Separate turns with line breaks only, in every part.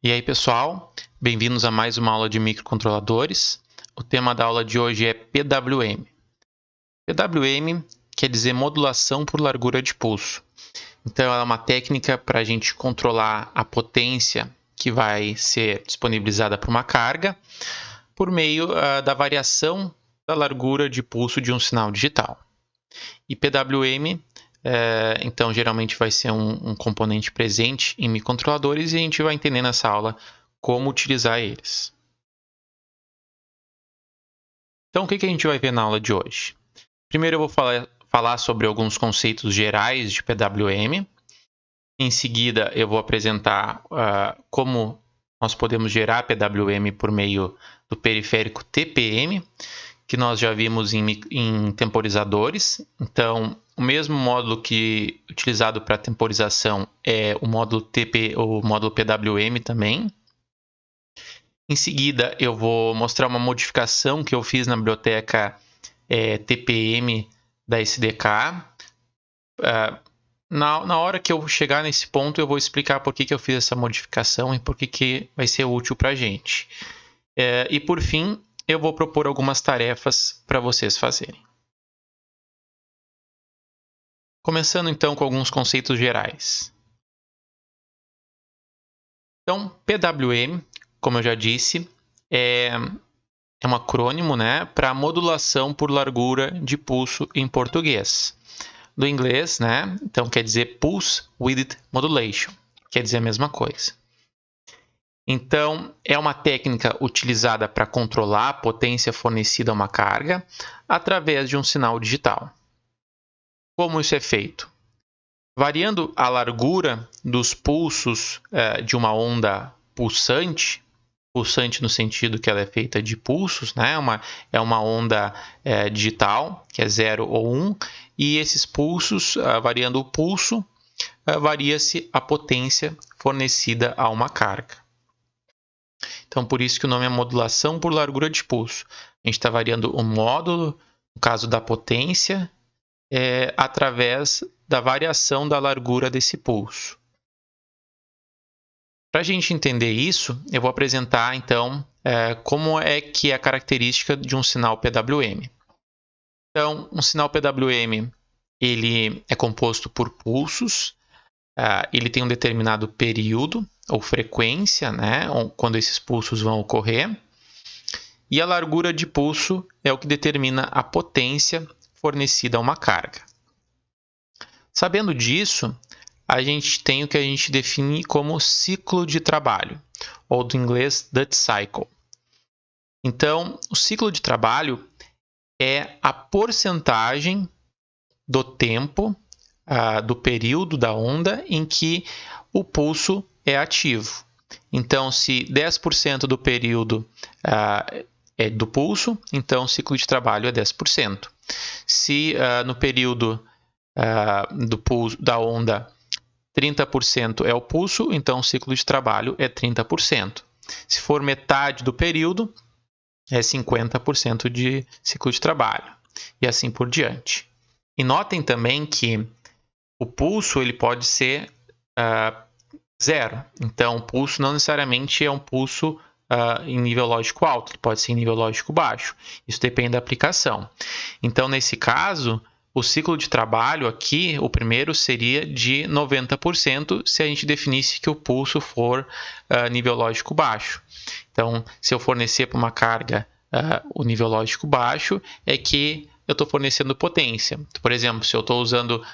E aí, pessoal, bem-vindos a mais uma aula de microcontroladores. O tema da aula de hoje é PWM. PWM quer dizer modulação por largura de pulso. Então, ela é uma técnica para a gente controlar a potência que vai ser disponibilizada para uma carga por meio da variação da largura de pulso de um sinal digital. E PWM, então, geralmente vai ser um componente presente em microcontroladores e a gente vai entender nessa aula como utilizar eles. Então, o que a gente vai ver na aula de hoje? Primeiro, eu vou falar sobre alguns conceitos gerais de PWM. Em seguida, eu vou apresentar como nós podemos gerar PWM por meio do periférico TPM, que nós já vimos em temporizadores. Então, o mesmo módulo utilizado para temporização é o módulo PWM também. Em seguida, eu vou mostrar uma modificação que eu fiz na biblioteca TPM da SDK. Na hora que eu chegar nesse ponto, eu vou explicar por que eu fiz essa modificação e por que vai ser útil para a gente. E por fim, eu vou propor algumas tarefas para vocês fazerem. Começando então com alguns conceitos gerais. Então, PWM, como eu já disse, é um acrônimo, né, para modulação por largura de pulso em português. Do inglês, né, então quer dizer Pulse Width Modulation, quer dizer a mesma coisa. Então, é uma técnica utilizada para controlar a potência fornecida a uma carga através de um sinal digital. Como isso é feito? Variando a largura dos pulsos de uma onda pulsante no sentido que ela é feita de pulsos, né? É uma onda digital, que é 0 ou 1, e esses pulsos, variando o pulso, varia-se a potência fornecida a uma carga. Então, por isso que o nome é modulação por largura de pulso. A gente está variando o módulo, no caso da potência, através da variação da largura desse pulso. Para a gente entender isso, eu vou apresentar, então, como é que é a característica de um sinal PWM. Então, um sinal PWM ele é composto por pulsos, ele tem um determinado período ou frequência, né, quando esses pulsos vão ocorrer, e a largura de pulso é o que determina a potência fornecida a uma carga. Sabendo disso, a gente tem o que a gente define como ciclo de trabalho, ou do inglês Duty Cycle. Então, o ciclo de trabalho é a porcentagem do tempo, do período da onda em que o pulso é ativo. Então, se 10% do período é do pulso, então o ciclo de trabalho é 10%. Se no período do pulso, da onda 30% é o pulso, então o ciclo de trabalho é 30%. Se for metade do período, é 50% de ciclo de trabalho, e assim por diante. E notem também que o pulso ele pode ser zero. Então, o pulso não necessariamente é um pulso em nível lógico alto, ele pode ser em nível lógico baixo. Isso depende da aplicação. Então, nesse caso, o ciclo de trabalho aqui, o primeiro seria de 90% se a gente definisse que o pulso for nível lógico baixo. Então, se eu fornecer para uma carga o nível lógico baixo, é que eu estou fornecendo potência. Por exemplo, se eu estou usando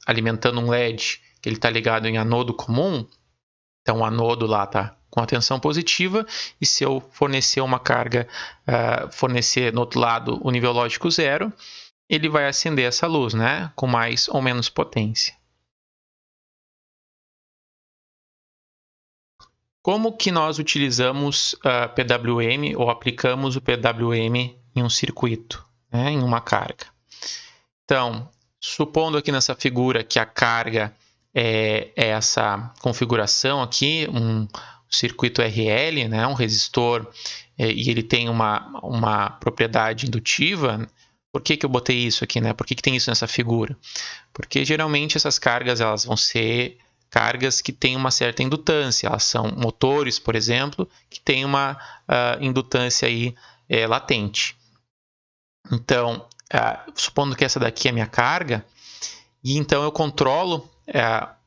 alimentando um LED, que ele está ligado em anodo comum, então o anodo lá está com a tensão positiva, e se eu fornecer uma carga, fornecer no outro lado o nível lógico zero, ele vai acender essa luz, né, com mais ou menos potência. Como que nós utilizamos PWM ou aplicamos o PWM em um circuito, né, em uma carga? Então, supondo aqui nessa figura que a carga é essa configuração aqui, um circuito RL, né, um resistor, e ele tem uma propriedade indutiva. Por que eu botei isso aqui, né? Por que tem isso nessa figura? Porque geralmente essas cargas elas vão ser cargas que têm uma certa indutância. Elas são motores, por exemplo, que têm uma indutância aí, latente. Então, supondo que essa daqui é a minha carga, e então eu controlo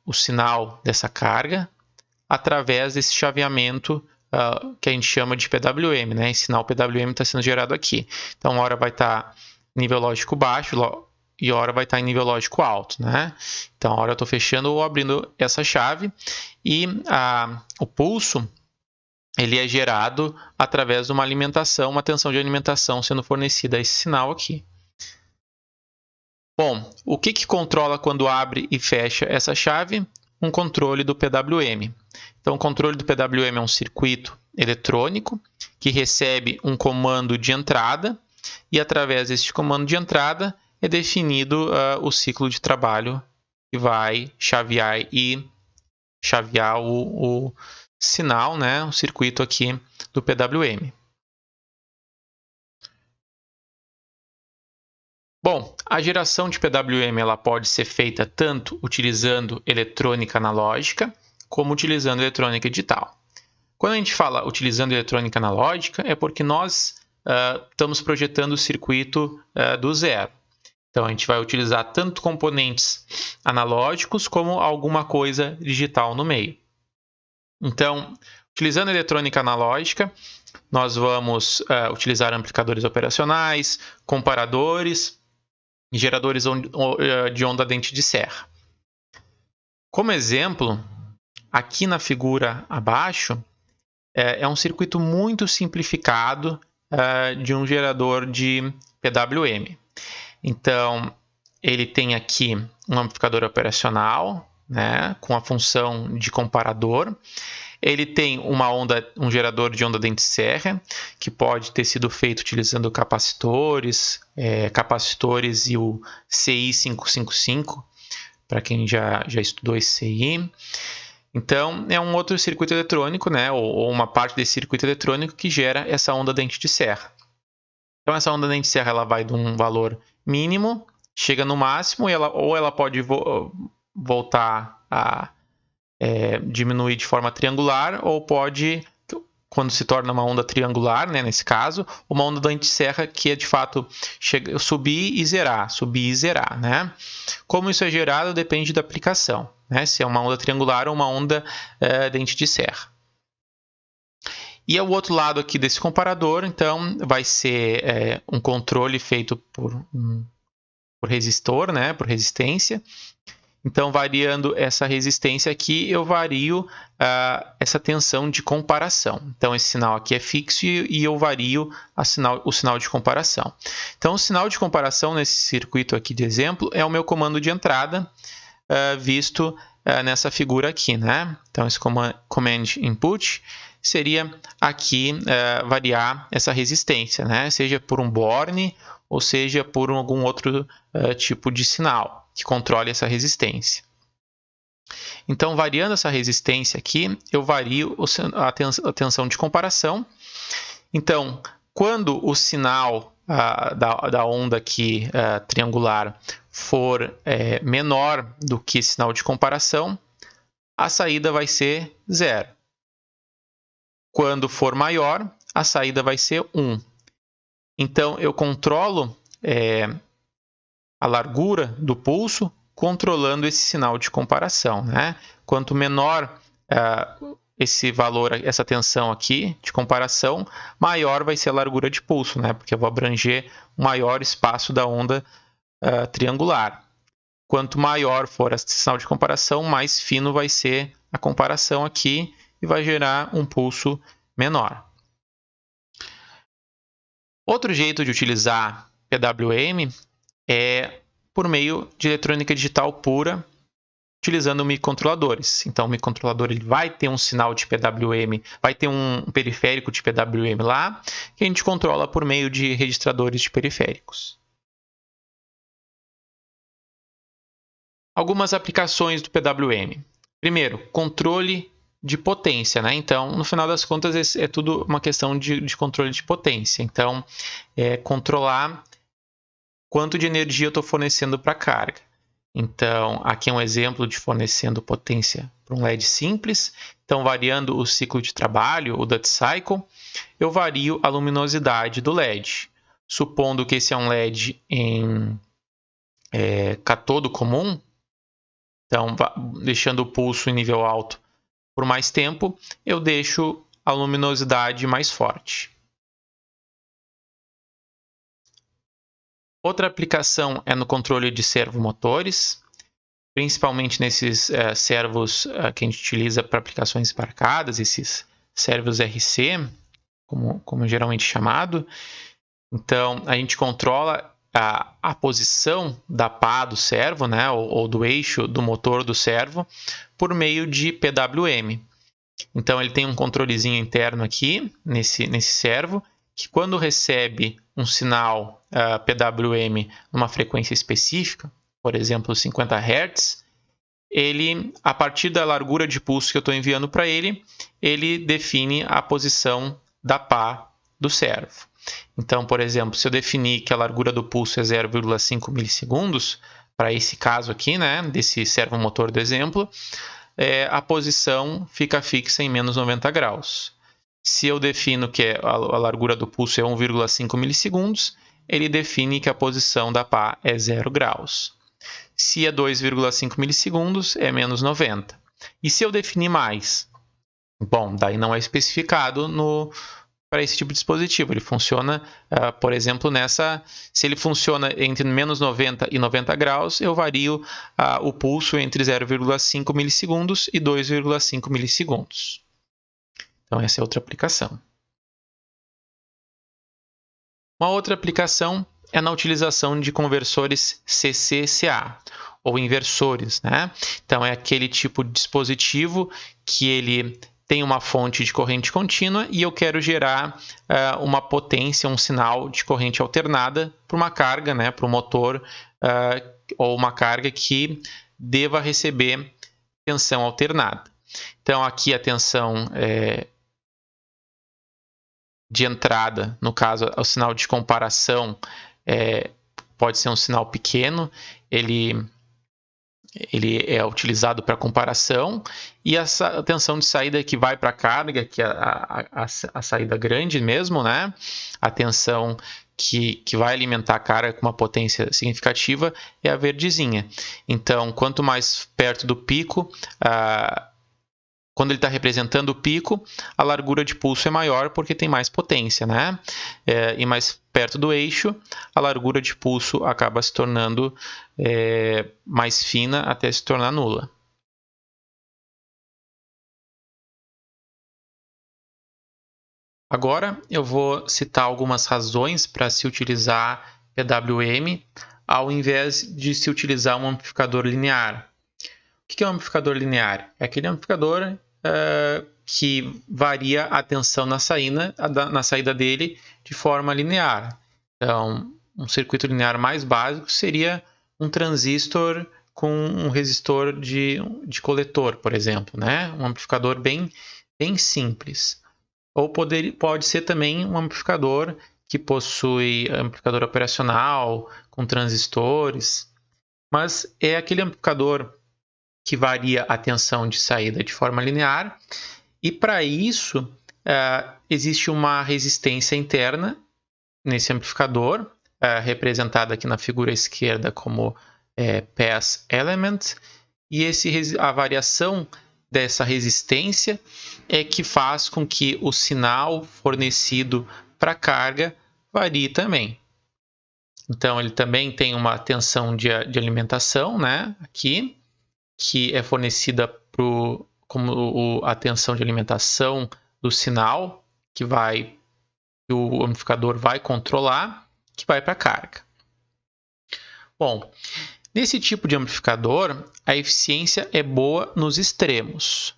o sinal dessa carga através desse chaveamento que a gente chama de PWM, né? Esse sinal PWM está sendo gerado aqui. Então, uma hora vai estar em nível lógico baixo e a hora vai estar em nível lógico alto, né? Então, a hora eu estou fechando ou abrindo essa chave e o pulso ele é gerado através de uma alimentação, uma tensão de alimentação sendo fornecida a esse sinal aqui. Bom, o que controla quando abre e fecha essa chave? Um controle do PWM. Então, o controle do PWM é um circuito eletrônico que recebe um comando de entrada e, através deste comando de entrada, é definido o ciclo de trabalho que vai chavear o sinal, né, o circuito aqui do PWM. Bom, a geração de PWM ela pode ser feita tanto utilizando eletrônica analógica como utilizando eletrônica digital. Quando a gente fala utilizando eletrônica analógica, é porque nós estamos projetando o circuito do zero. Então, a gente vai utilizar tanto componentes analógicos como alguma coisa digital no meio. Então, utilizando eletrônica analógica, nós vamos utilizar amplificadores operacionais, comparadores e geradores de onda dente de serra. Como exemplo, aqui na figura abaixo, é um circuito muito simplificado de um gerador de PWM. Então, ele tem aqui um amplificador operacional, né, com a função de comparador. Ele tem um gerador de onda dente serra, que pode ter sido feito utilizando capacitores e o CI555, para quem já estudou esse CI. Então, é um outro circuito eletrônico, né, ou uma parte desse circuito eletrônico que gera essa onda dente de serra. Então, essa onda dente de serra ela vai de um valor mínimo, chega no máximo, ou ela pode voltar a diminuir de forma triangular, ou pode, quando se torna uma onda triangular, né, nesse caso, uma onda dente de serra que é de fato subir e zerar, né? Como isso é gerado depende da aplicação, né? Se é uma onda triangular ou uma onda dente de serra. E o outro lado aqui desse comparador, então, vai ser um controle feito por resistor, né, por resistência. Então, variando essa resistência aqui, eu vario essa tensão de comparação. Então, esse sinal aqui é fixo e eu vario o sinal de comparação. Então, o sinal de comparação nesse circuito aqui de exemplo é o meu comando de entrada visto nessa figura aqui, né? Então, esse command input seria aqui variar essa resistência, né? Seja por um borne ou seja por algum outro tipo de sinal que controle essa resistência. Então, variando essa resistência aqui, eu vario a tensão de comparação. Então, quando o sinal da onda aqui triangular for menor do que sinal de comparação, a saída vai ser 0. Quando for maior, a saída vai ser 1. Então, eu controlo a largura do pulso controlando esse sinal de comparação, né? Quanto menor esse valor, essa tensão aqui de comparação, maior vai ser a largura de pulso, né? Porque eu vou abranger o maior espaço da onda triangular. Quanto maior for esse sinal de comparação, mais fino vai ser a comparação aqui e vai gerar um pulso menor. Outro jeito de utilizar PWM é por meio de eletrônica digital pura, utilizando microcontroladores. Então, o microcontrolador ele vai ter um sinal de PWM, vai ter um periférico de PWM lá, que a gente controla por meio de registradores de periféricos. Algumas aplicações do PWM. Primeiro, controle de potência, né? Então, no final das contas, é tudo uma questão de controle de potência. Então, controlar quanto de energia eu estou fornecendo para a carga. Então, aqui é um exemplo de fornecendo potência para um LED simples. Então, variando o ciclo de trabalho, o duty cycle, eu vario a luminosidade do LED. Supondo que esse é um LED em catodo comum, então, deixando o pulso em nível alto por mais tempo, eu deixo a luminosidade mais forte. Outra aplicação é no controle de servomotores, principalmente nesses servos que a gente utiliza para aplicações embarcadas, esses servos RC, como geralmente chamado. Então, a gente controla a posição da pá do servo, né, ou do eixo do motor do servo, por meio de PWM. Então, ele tem um controlezinho interno aqui, nesse servo, que quando recebe um sinal PWM numa frequência específica, por exemplo, 50 Hz, ele, a partir da largura de pulso que eu estou enviando para ele, ele define a posição da pá do servo. Então, por exemplo, se eu definir que a largura do pulso é 0,5 milissegundos, para esse caso aqui, né, desse servomotor do exemplo, a posição fica fixa em menos 90 graus. Se eu defino que a largura do pulso é 1,5 milissegundos, ele define que a posição da pá é 0 graus. Se é 2,5 milissegundos, é menos 90. E se eu definir mais? Bom, daí não é especificado para esse tipo de dispositivo. Ele funciona, por exemplo, se ele funciona entre menos 90 e 90 graus, eu vario o pulso entre 0,5 milissegundos e 2,5 milissegundos. Então, essa é outra aplicação. Uma outra aplicação é na utilização de conversores CC-CA, ou inversores, né? Então, é aquele tipo de dispositivo que ele tem uma fonte de corrente contínua e eu quero gerar uma potência, um sinal de corrente alternada para uma carga, né, para o motor, ou uma carga que deva receber tensão alternada. Então, aqui a tensão de entrada, no caso, o sinal de comparação pode ser um sinal pequeno, ele é utilizado para comparação, e essa tensão de saída que vai para a carga, que é a saída grande mesmo, né? A tensão que vai alimentar a carga com uma potência significativa é a verdezinha. Então, quanto mais perto do pico, quando ele está representando o pico, a largura de pulso é maior porque tem mais potência, né? E mais perto do eixo, a largura de pulso acaba se tornando mais fina até se tornar nula. Agora eu vou citar algumas razões para se utilizar PWM ao invés de se utilizar um amplificador linear. O que é um amplificador linear? É aquele amplificador que varia a tensão na saída dele de forma linear. Então, um circuito linear mais básico seria um transistor com um resistor de coletor, por exemplo, né? Um amplificador bem simples. Ou pode ser também um amplificador que possui amplificador operacional com transistores, mas é aquele amplificador que varia a tensão de saída de forma linear, e para isso existe uma resistência interna nesse amplificador, representada aqui na figura esquerda como pass element, e a variação dessa resistência é que faz com que o sinal fornecido para a carga varie também. Então, ele também tem uma tensão de alimentação, né, aqui, que é fornecida como a tensão de alimentação do sinal que o amplificador vai controlar, que vai para a carga. Bom, nesse tipo de amplificador, a eficiência é boa nos extremos.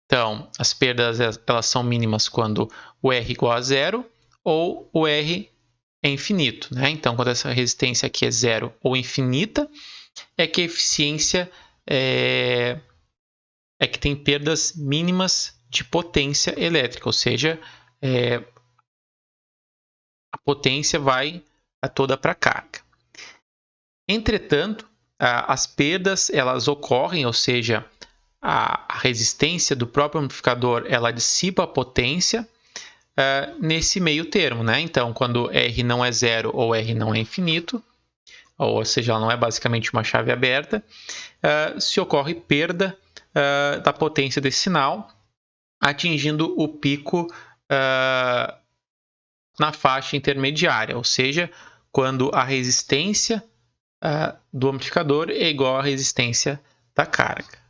Então, as perdas elas são mínimas quando o R igual a zero ou o R é infinito, né? Então, quando essa resistência aqui é zero ou infinita, é que a eficiência é que tem perdas mínimas de potência elétrica, ou seja, a potência vai toda para a carga. Entretanto, as perdas elas ocorrem, ou seja, a resistência do próprio amplificador ela dissipa a potência nesse meio termo, né? Então, quando R não é zero ou R não é infinito, ou seja, ela não é basicamente uma chave aberta, se ocorre perda da potência desse sinal, atingindo o pico na faixa intermediária, ou seja, quando a resistência do amplificador é igual à resistência da carga.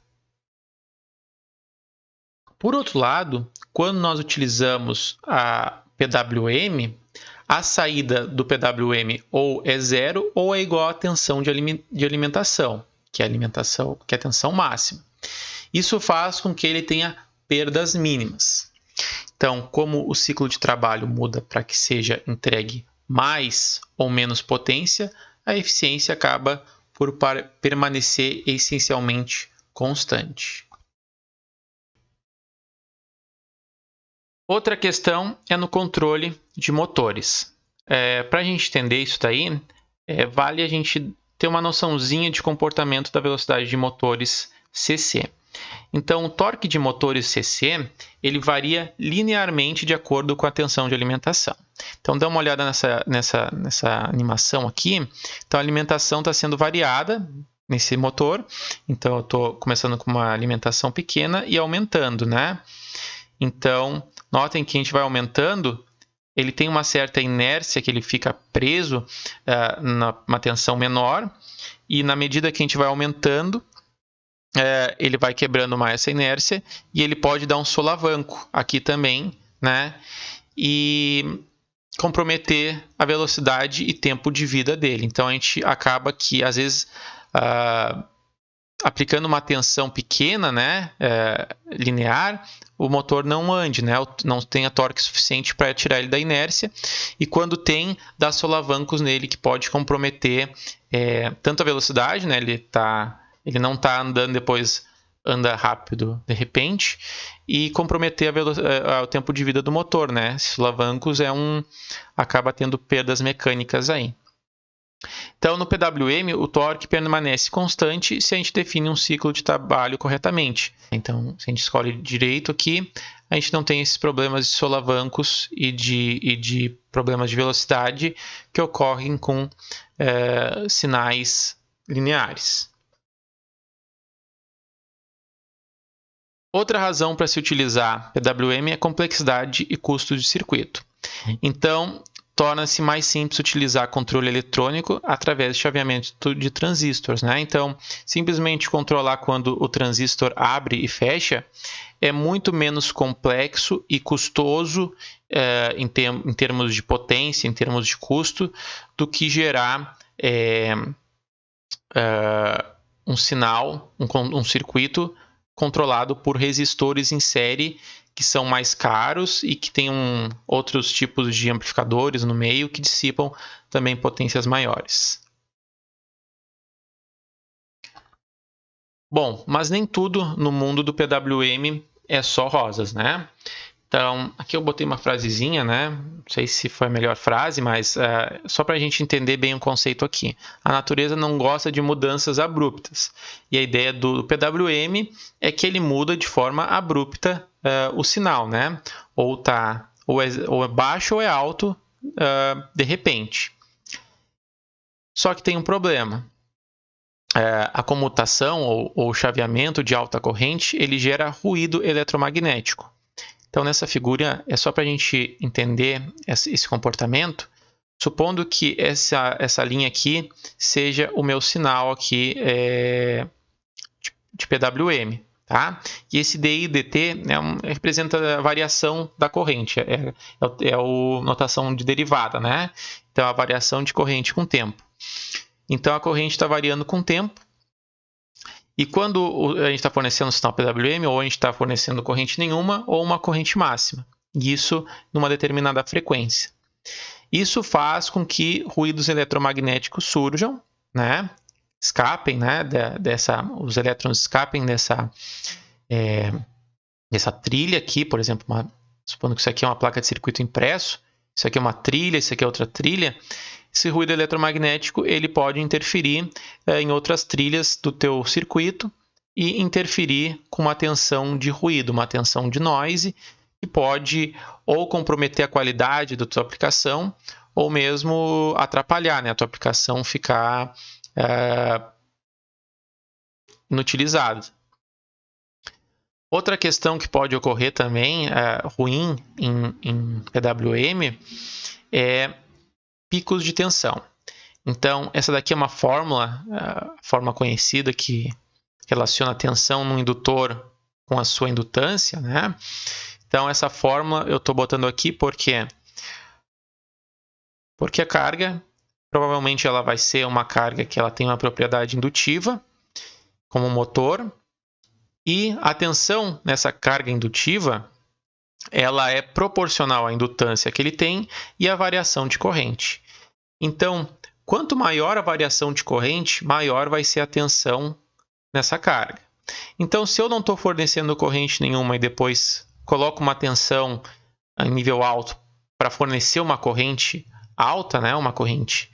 Por outro lado, quando nós utilizamos a PWM, a saída do PWM ou é zero ou é igual à tensão de alimentação, que é a tensão máxima. Isso faz com que ele tenha perdas mínimas. Então, como o ciclo de trabalho muda para que seja entregue mais ou menos potência, a eficiência acaba por permanecer essencialmente constante. Outra questão é no controle de motores. Para a gente entender isso daí, vale a gente ter uma noçãozinha de comportamento da velocidade de motores CC. Então, o torque de motores CC ele varia linearmente de acordo com a tensão de alimentação. Então, dá uma olhada nessa animação aqui. Então, a alimentação está sendo variada nesse motor. Então, eu estou começando com uma alimentação pequena e aumentando, né? Então, notem que a gente vai aumentando, ele tem uma certa inércia que ele fica preso numa tensão menor, e na medida que a gente vai aumentando, ele vai quebrando mais essa inércia e ele pode dar um solavanco aqui também, né? E comprometer a velocidade e tempo de vida dele. Então, a gente acaba que, às vezes, aplicando uma tensão pequena, né, linear, o motor não ande, né, não tenha torque suficiente para tirar ele da inércia, e quando tem, dá solavancos nele que pode comprometer tanto a velocidade, né, ele não está andando, depois anda rápido de repente, e comprometer o tempo de vida do motor, né, esses solavancos acaba tendo perdas mecânicas aí. Então, no PWM, o torque permanece constante se a gente define um ciclo de trabalho corretamente. Então, se a gente escolhe direito aqui, a gente não tem esses problemas de solavancos e de problemas de velocidade que ocorrem com sinais lineares. Outra razão para se utilizar PWM é complexidade e custo de circuito. Então, torna-se mais simples utilizar controle eletrônico através de chaveamento de transistores, né? Então, simplesmente controlar quando o transistor abre e fecha é muito menos complexo e custoso em termos de potência, em termos de custo, do que gerar um sinal, um circuito controlado por resistores em série que são mais caros e que têm outros tipos de amplificadores no meio que dissipam também potências maiores. Bom, mas nem tudo no mundo do PWM é só rosas, né? Então, aqui eu botei uma frasezinha, né? Não sei se foi a melhor frase, mas só para a gente entender bem o conceito aqui. A natureza não gosta de mudanças abruptas. E a ideia do PWM é que ele muda de forma abrupta o sinal, né? Ou é baixo ou é alto de repente. Só que tem um problema. A comutação ou chaveamento de alta corrente, ele gera ruído eletromagnético. Então, nessa figura, é só para a gente entender esse comportamento, supondo que essa linha aqui seja o meu sinal aqui de PWM. Tá? E esse DI e DT representa a variação da corrente, é a notação de derivada, né? Então, a variação de corrente com o tempo. Então, a corrente está variando com o tempo. E quando a gente está fornecendo sinal PWM, ou a gente está fornecendo corrente nenhuma, ou uma corrente máxima. Isso numa determinada frequência. Isso faz com que ruídos eletromagnéticos surjam, né? Escapem, né? Os elétrons escapem dessa trilha aqui, por exemplo, supondo que isso aqui é uma placa de circuito impresso, isso aqui é uma trilha, isso aqui é outra trilha. esse ruído eletromagnético ele pode interferir em outras trilhas do teu circuito e interferir com uma tensão de ruído, uma tensão de noise, que pode ou comprometer a qualidade da tua aplicação ou mesmo atrapalhar, né, a tua aplicação ficar inutilizada. Outra questão que pode ocorrer também, ruim em PWM, é picos de tensão. Então, essa daqui é uma fórmula, forma conhecida que relaciona a tensão no indutor com a sua indutância, né? Então, essa fórmula eu estou botando aqui porque a carga, provavelmente ela vai ser uma carga que ela tem uma propriedade indutiva, como motor, e a tensão nessa carga indutiva, ela é proporcional à indutância que ele tem e à variação de corrente. Então, quanto maior a variação de corrente, maior vai ser a tensão nessa carga. Então, se eu não estou fornecendo corrente nenhuma e depois coloco uma tensão em nível alto para fornecer uma corrente alta, né, uma corrente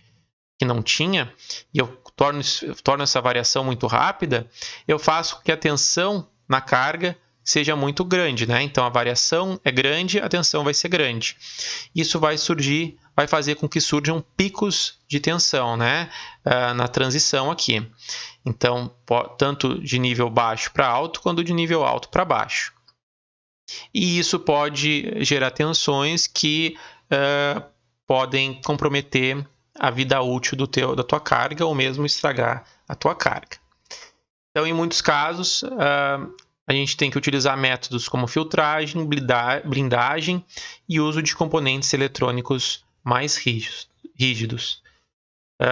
que não tinha, e eu torno essa variação muito rápida, eu faço com que a tensão na carga seja muito grande, né? Então a variação é grande, a tensão vai ser grande. Isso vai fazer com que surjam picos de tensão, né? Na transição aqui. Então, tanto de nível baixo para alto, quanto de nível alto para baixo. E isso pode gerar tensões que podem comprometer a vida útil da tua carga ou mesmo estragar a tua carga. Então, em muitos casos, a gente tem que utilizar métodos como filtragem, blindagem e uso de componentes eletrônicos mais rígidos.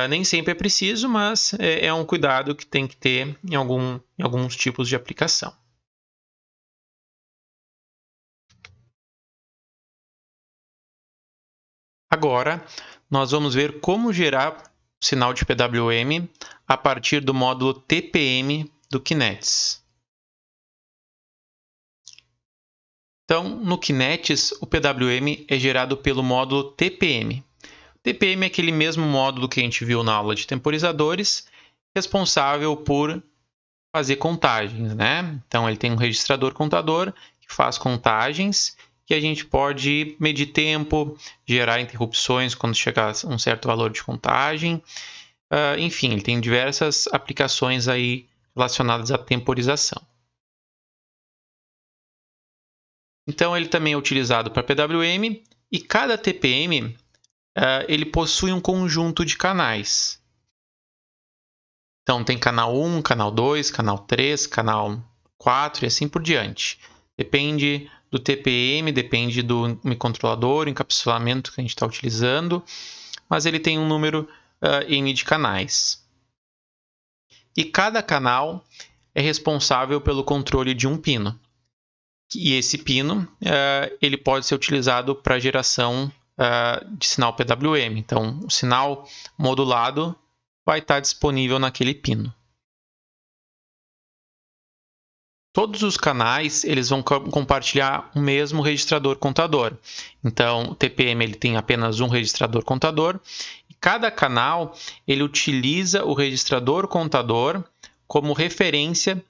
Nem sempre é preciso, mas é um cuidado que tem que ter em alguns tipos de aplicação. Agora, nós vamos ver como gerar o sinal de PWM a partir do módulo TPM do Kinetis. Então, no Kinetis, o PWM é gerado pelo módulo TPM. O TPM é aquele mesmo módulo que a gente viu na aula de temporizadores, responsável por fazer contagens, né? Então, ele tem um registrador contador que faz contagens, que a gente pode medir tempo, gerar interrupções quando chegar a um certo valor de contagem. Enfim, ele tem diversas aplicações aí relacionadas à temporização. Então, ele também é utilizado para PWM e cada TPM ele possui um conjunto de canais. Então, tem canal 1, canal 2, canal 3, canal 4 e assim por diante. Depende do TPM, depende do microcontrolador, encapsulamento que a gente está utilizando, mas ele tem um número N de canais. E cada canal é responsável pelo controle de um pino. E esse pino ele pode ser utilizado para geração de sinal PWM. Então, o sinal modulado vai estar disponível naquele pino. Todos os canais eles vão compartilhar o mesmo registrador contador. Então, o TPM ele tem apenas um registrador contador. E cada canal ele utiliza o registrador contador como referência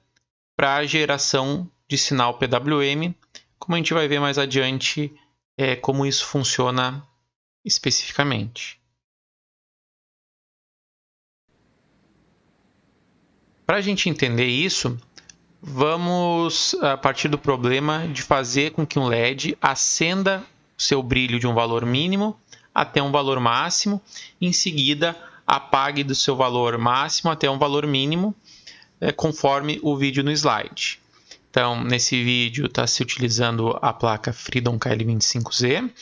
para a geração de sinal PWM. Como a gente vai ver mais adiante, como isso funciona especificamente. Para a gente entender isso, vamos a partir do problema de fazer com que um LED acenda o seu brilho de um valor mínimo até um valor máximo, e em seguida apague do seu valor máximo até um valor mínimo, conforme o vídeo no slide. Então, nesse vídeo está se utilizando a placa Freedom KL25Z,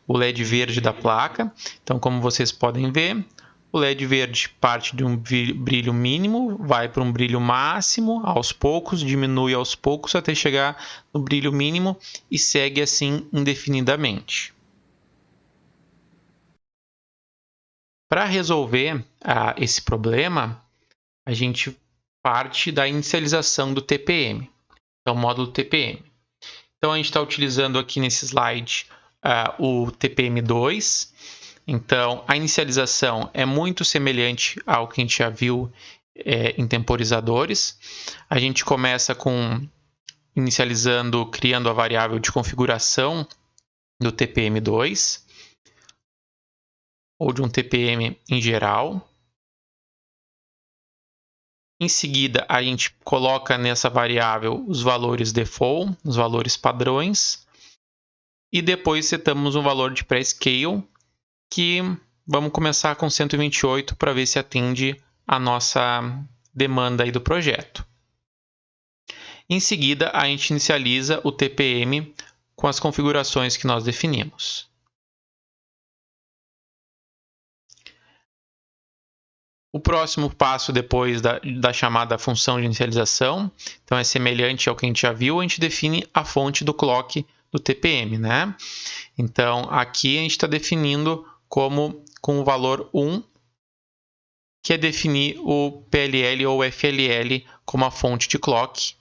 o LED verde da placa. Então, como vocês podem ver, o LED verde parte de um brilho mínimo, vai para um brilho máximo, aos poucos, diminui aos poucos até chegar no brilho mínimo e segue assim indefinidamente. Para resolver esse problema, a gente parte da inicialização do TPM, então o módulo TPM. Então a gente está utilizando aqui nesse slide o TPM2. Então, a inicialização é muito semelhante ao que a gente já viu em temporizadores. A gente começa inicializando, criando a variável de configuração do TPM2 ou de um TPM em geral. Em seguida, a gente coloca nessa variável os valores default, os valores padrões, e depois setamos um valor de pré-scale, que vamos começar com 128 para ver se atende a nossa demanda aí do projeto. Em seguida, a gente inicializa o TPM com as configurações que nós definimos. O próximo passo depois da chamada função de inicialização, então é semelhante ao que a gente já viu, a gente define a fonte do clock do TPM, né? Então, aqui a gente está definindo com o valor 1, que é definir o PLL ou FLL como a fonte de clock,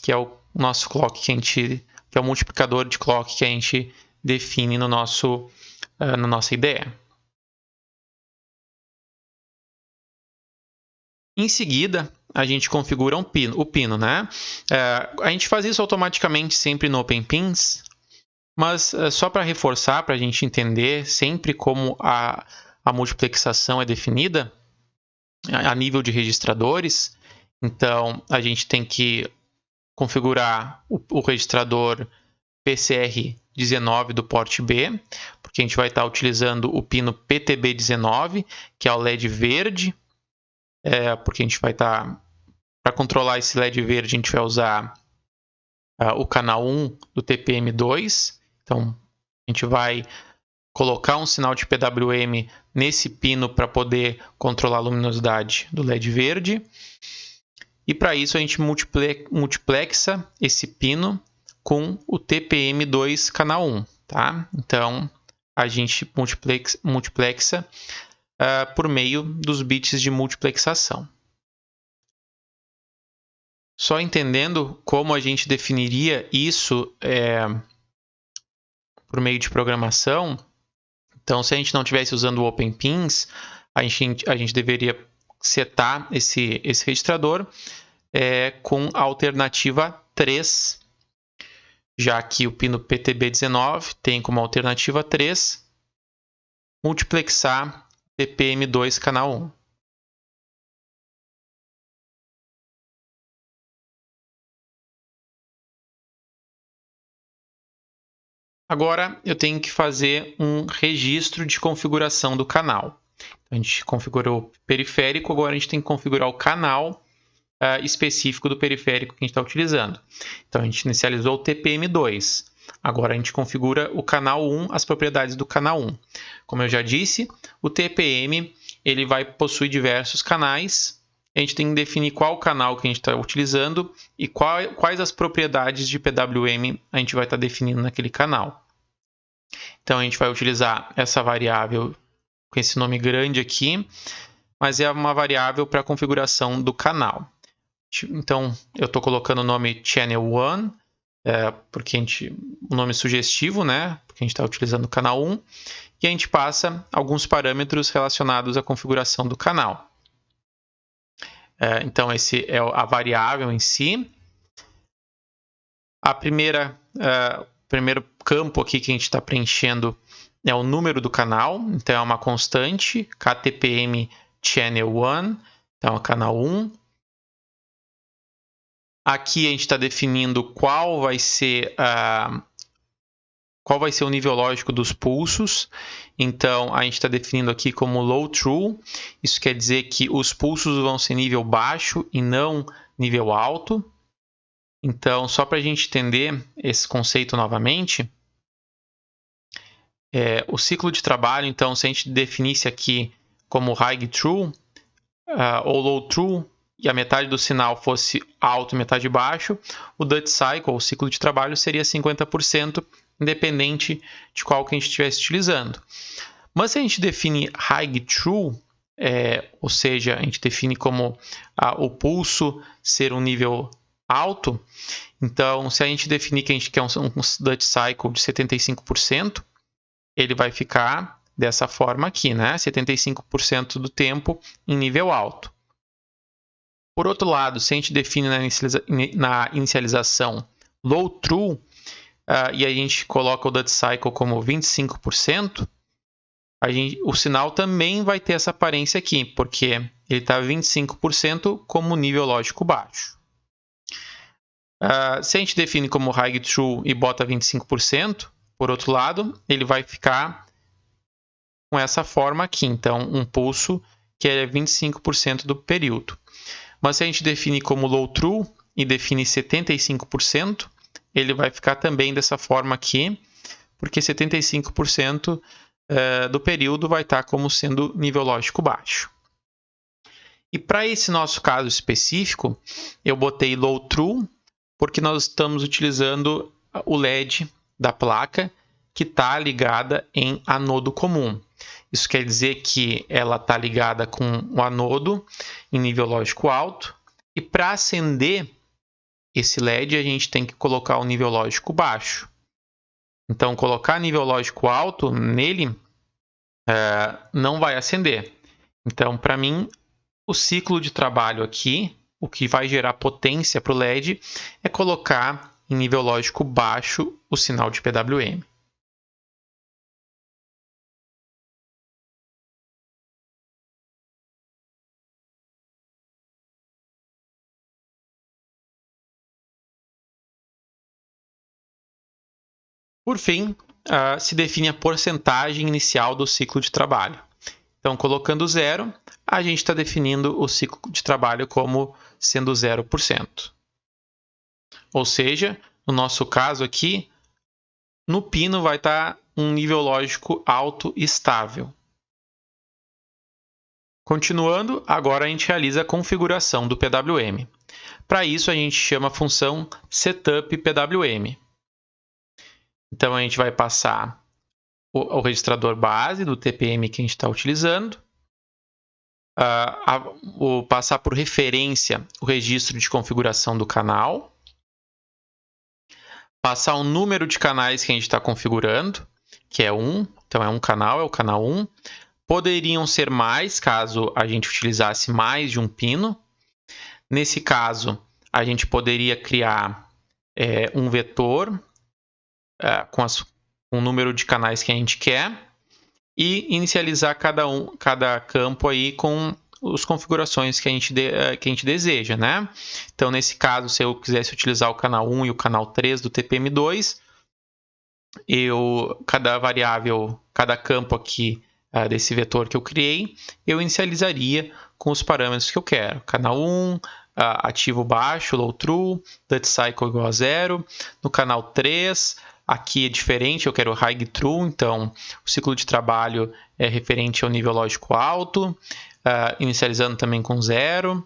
que é o nosso clock que é o multiplicador de clock que a gente define na nossa IDE. Em seguida, a gente configura o pino, né? A gente faz isso automaticamente sempre no OpenPins, mas só para reforçar, para a gente entender sempre como a multiplexação é definida a nível de registradores. Então, a gente tem que configurar o registrador PCR19 do porte B, porque a gente vai estar utilizando o pino PTB19, que é o LED verde, porque a gente vai estar, para controlar esse LED verde, a gente vai usar o canal 1 do TPM2. Então, a gente vai colocar um sinal de PWM nesse pino para poder controlar a luminosidade do LED verde. E para isso a gente multiplexa esse pino com o TPM2 canal 1. Tá? Então, a gente multiplexa por meio dos bits de multiplexação. Só entendendo como a gente definiria isso por meio de programação. Então, se a gente não estivesse usando o OpenPins, a gente deveria setar esse registrador com a alternativa 3, já que o pino PTB19 tem como alternativa 3 multiplexar TPM2 canal 1. Agora eu tenho que fazer um registro de configuração do canal. A gente configurou o periférico, agora a gente tem que configurar o canal específico do periférico que a gente está utilizando. Então a gente inicializou o TPM2. Agora a gente configura o canal 1, as propriedades do canal 1. Como eu já disse, o TPM ele vai possuir diversos canais. A gente tem que definir qual canal que a gente está utilizando e quais as propriedades de PWM a gente vai estar definindo naquele canal. Então a gente vai utilizar essa variável com esse nome grande aqui, mas é uma variável para a configuração do canal. Então eu estou colocando o nome Channel 1, porque o nome sugestivo, né? Porque a gente está utilizando o canal 1, e a gente passa alguns parâmetros relacionados à configuração do canal. Então, esse é a variável em si. O primeiro campo aqui que a gente está preenchendo é o número do canal. Então, é uma constante, KTPM Channel 1, então é o canal 1. Aqui a gente está definindo qual vai ser o nível lógico dos pulsos. Então, a gente está definindo aqui como low true. Isso quer dizer que os pulsos vão ser nível baixo e não nível alto. Então, só para a gente entender esse conceito novamente, o ciclo de trabalho, então, se a gente definisse aqui como high true ou low true, e a metade do sinal fosse alto e metade baixo, o duty cycle, o ciclo de trabalho, seria 50%, independente de qual que a gente estivesse utilizando. Mas se a gente define high true, ou seja, a gente define como o pulso ser um nível alto, então se a gente definir que a gente quer um duty cycle de 75%, ele vai ficar dessa forma aqui, né? 75% do tempo em nível alto. Por outro lado, se a gente define na inicialização low true, e a gente coloca o duty cycle como 25%, o sinal também vai ter essa aparência aqui, porque ele está 25% como nível lógico baixo. Se a gente define como high true e bota 25%, por outro lado, ele vai ficar com essa forma aqui. Então, um pulso que é 25% do período. Mas se a gente define como low true e define 75%, ele vai ficar também dessa forma aqui, porque 75% do período vai estar como sendo nível lógico baixo. E para esse nosso caso específico, eu botei low true, porque nós estamos utilizando o LED da placa que está ligada em anodo comum. Isso quer dizer que ela está ligada com o anodo em nível lógico alto. E para acender esse LED, a gente tem que colocar o nível lógico baixo. Então, colocar nível lógico alto nele não vai acender. Então, para mim, o ciclo de trabalho aqui, o que vai gerar potência para o LED, é colocar em nível lógico baixo o sinal de PWM. Por fim, se define a porcentagem inicial do ciclo de trabalho. Então, colocando 0, a gente está definindo o ciclo de trabalho como sendo 0%. Ou seja, no nosso caso aqui, no pino vai estar um nível lógico alto e estável. Continuando, agora a gente realiza a configuração do PWM. Para isso, a gente chama a função setupPWM. Então, a gente vai passar o registrador base do TPM que a gente está utilizando, passar por referência o registro de configuração do canal, passar o número de canais que a gente está configurando, que é 1, então é um canal, é o canal 1. Poderiam ser mais, caso a gente utilizasse mais de um pino. Nesse caso, a gente poderia criar um vetor com o número de canais que a gente quer e inicializar cada campo aí com as configurações que a gente deseja, né? Então, nesse caso, se eu quisesse utilizar o canal 1 e o canal 3 do TPM2, cada variável, cada campo aqui desse vetor que eu criei, eu inicializaria com os parâmetros que eu quero. Canal 1, ativo baixo, low true, duty cycle igual a 0. No canal 3, aqui é diferente, eu quero high true, então o ciclo de trabalho é referente ao nível lógico alto, inicializando também com 0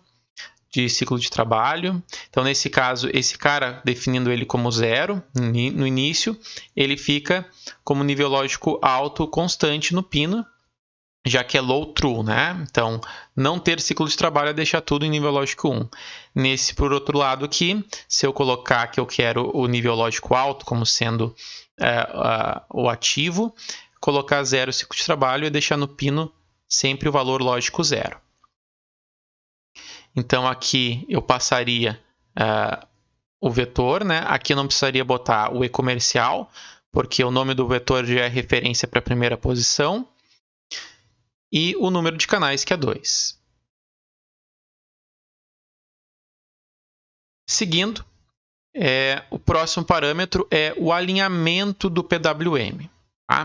de ciclo de trabalho. Então, nesse caso, esse cara, definindo ele como 0 no início, ele fica como nível lógico alto constante no pino, já que é low true, né? Então, não ter ciclo de trabalho é deixar tudo em nível lógico 1. Nesse, por outro lado aqui, se eu colocar que eu quero o nível lógico alto como sendo o ativo, colocar 0 ciclo de trabalho e deixar no pino sempre o valor lógico 0. Então, aqui eu passaria o vetor, né? Aqui eu não precisaria botar o e-comercial, porque o nome do vetor já é referência para a primeira posição. E o número de canais, que é 2. Seguindo, o próximo parâmetro é o alinhamento do PWM.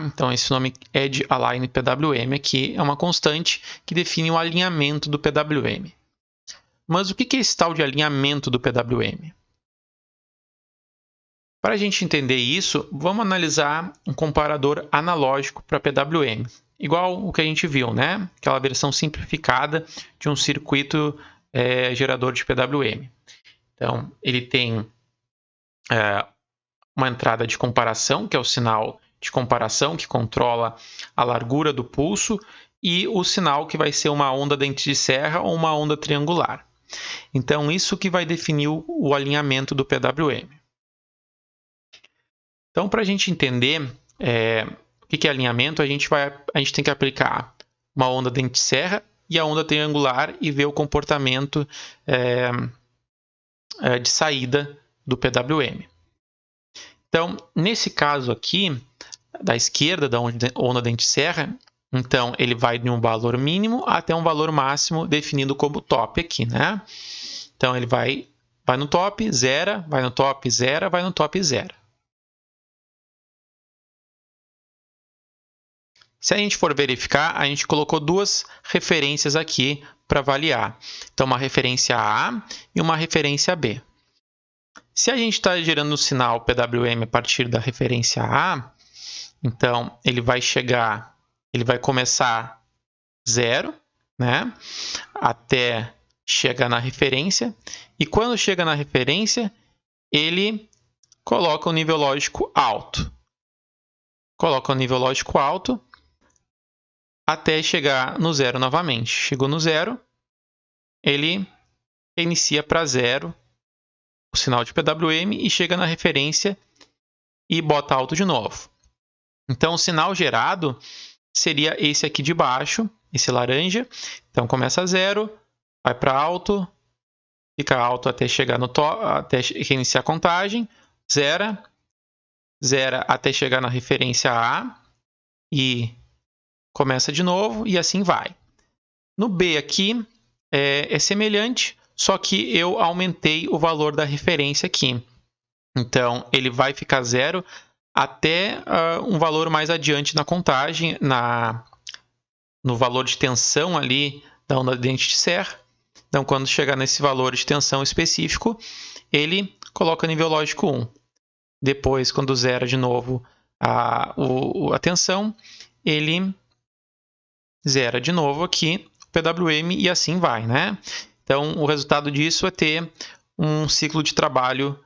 Então, esse nome é de Align PWM aqui, é uma constante que define o alinhamento do PWM. Mas o que é esse tal de alinhamento do PWM? Para a gente entender isso, vamos analisar um comparador analógico para PWM. Igual o que a gente viu, né? Aquela versão simplificada de um circuito gerador de PWM. Então, ele tem uma entrada de comparação, que é o sinal de comparação, que controla a largura do pulso, e o sinal que vai ser uma onda dente de serra ou uma onda triangular. Então, isso que vai definir o alinhamento do PWM. Então, para a gente entender o O que é alinhamento? A gente tem que aplicar uma onda dente de serra e a onda triangular e ver o comportamento de saída do PWM. Então, nesse caso aqui, da esquerda da onda dente de serra, então ele vai de um valor mínimo até um valor máximo definido como top aqui, né? Então ele vai no top, zera, vai no top, zera, vai no top, zera. Se a gente for verificar, a gente colocou duas referências aqui para avaliar. Então, uma referência A e uma referência B. Se a gente está gerando o sinal PWM a partir da referência A, então ele vai começar 0, né, até chegar na referência. E quando chega na referência, ele coloca o nível lógico alto. Coloca o nível lógico alto até chegar no 0 novamente. Chegou no 0, ele inicia para 0 o sinal de PWM e chega na referência e bota alto de novo. Então, o sinal gerado seria esse aqui de baixo, esse laranja. Então, começa a 0, vai para alto, fica alto até chegar no top, até reiniciar a contagem, zera até chegar na referência A e começa de novo e assim vai. No B aqui é semelhante, só que eu aumentei o valor da referência aqui. Então, ele vai ficar 0 até um valor mais adiante na contagem, no valor de tensão ali da onda dente de serra. Então, quando chegar nesse valor de tensão específico, ele coloca nível lógico 1. Depois, quando zera de novo a tensão, ele zera de novo aqui o PWM e assim vai, né? Então, o resultado disso é ter um ciclo de trabalho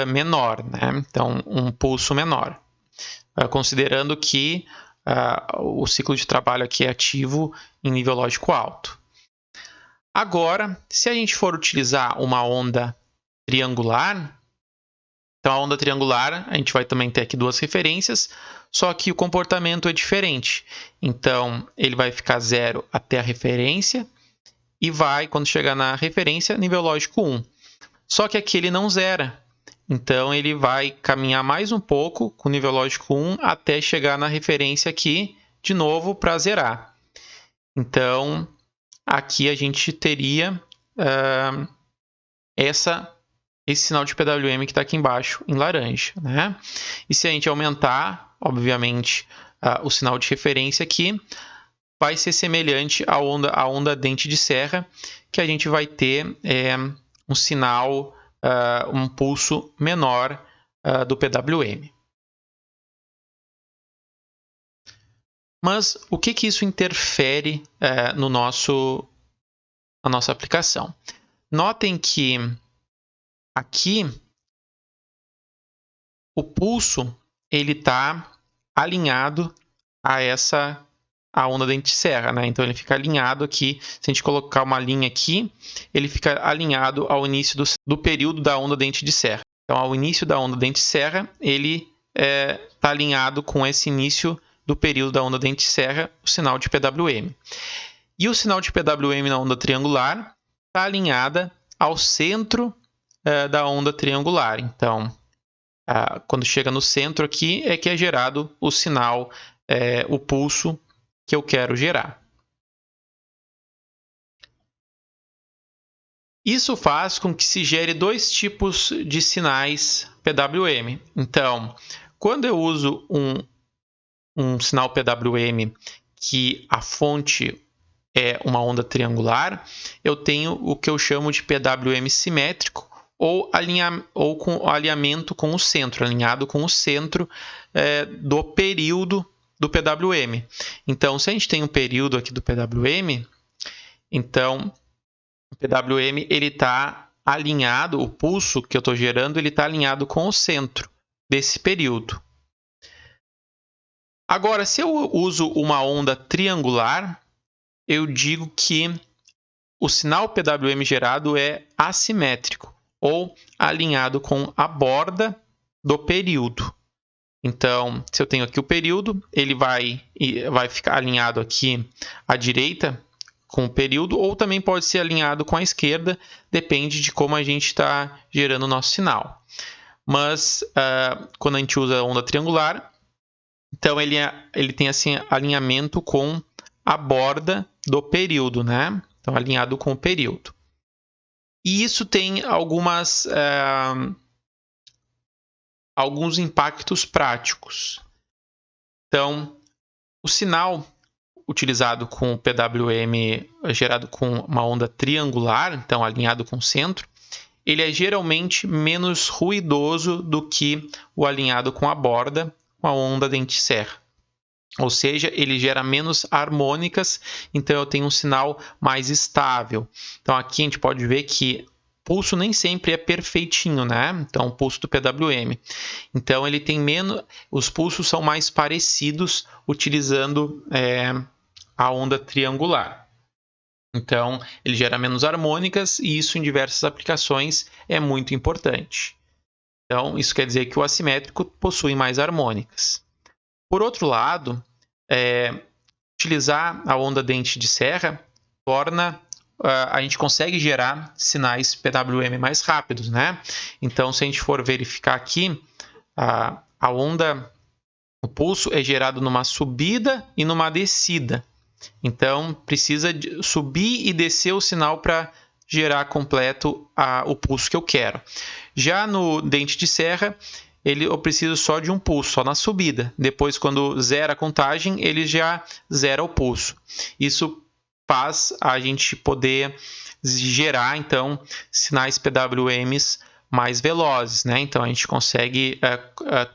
menor, né? Então, um pulso menor. Considerando que o ciclo de trabalho aqui é ativo em nível lógico alto. Agora, se a gente for utilizar uma onda triangular, então a onda triangular, a gente vai também ter aqui duas referências, só que o comportamento é diferente. Então, ele vai ficar 0 até a referência e vai, quando chegar na referência, nível lógico 1. Só que aqui ele não zera. Então, ele vai caminhar mais um pouco com nível lógico 1 até chegar na referência aqui, de novo, para zerar. Então, aqui a gente teria esse sinal de PWM que está aqui embaixo, em laranja, né? E se a gente aumentar, obviamente, o sinal de referência aqui, vai ser semelhante à onda dente de serra, que a gente vai ter um sinal, um pulso menor do PWM. Mas o que isso interfere na nossa aplicação? Notem que aqui o pulso ele está alinhado a onda dente de serra, né? Então ele fica alinhado aqui. Se a gente colocar uma linha aqui, ele fica alinhado ao início do período da onda dente de serra. Então, ao início da onda dente de serra, ele está alinhado com esse início do período da onda dente de serra, o sinal de PWM. E o sinal de PWM na onda triangular está alinhada ao centro da onda triangular. Então, quando chega no centro aqui, é que é gerado o sinal, o pulso que eu quero gerar. Isso faz com que se gere dois tipos de sinais PWM. Então, quando eu uso um sinal PWM que a fonte é uma onda triangular, eu tenho o que eu chamo de PWM simétrico ou com alinhamento com o centro, alinhado com o centro do período do PWM. Então, se a gente tem um período aqui do PWM, então o PWM ele está alinhado, o pulso que eu estou gerando, ele está alinhado com o centro desse período. Agora, se eu uso uma onda triangular, eu digo que o sinal PWM gerado é assimétrico ou alinhado com a borda do período. Então, se eu tenho aqui o período, ele vai ficar alinhado aqui à direita com o período, ou também pode ser alinhado com a esquerda, depende de como a gente está gerando o nosso sinal. Mas, quando a gente usa a onda triangular, então ele tem assim, alinhamento com a borda do período, né? Então, alinhado com o período. E isso tem alguns impactos práticos. Então, o sinal utilizado com o PWM gerado com uma onda triangular, então alinhado com o centro, ele é geralmente menos ruidoso do que o alinhado com a borda, com a onda dente-serra. Ou seja, ele gera menos harmônicas, então eu tenho um sinal mais estável. Então aqui a gente pode ver que pulso nem sempre é perfeitinho, né? Então, o pulso do PWM. Então, ele tem menos. Os pulsos são mais parecidos utilizando a onda triangular. Então, ele gera menos harmônicas e isso em diversas aplicações é muito importante. Então, isso quer dizer que o assimétrico possui mais harmônicas. Por outro lado, utilizar a onda dente de serra torna a gente consegue gerar sinais PWM mais rápidos, né? Então, se a gente for verificar aqui, a onda, o pulso é gerado numa subida e numa descida. Então, precisa subir e descer o sinal para gerar completo o pulso que eu quero. Já no dente de serra, eu preciso só de um pulso, só na subida. Depois, quando zera a contagem, ele já zera o pulso. Isso faz a gente poder gerar, então, sinais PWMs mais velozes, né? Então, a gente consegue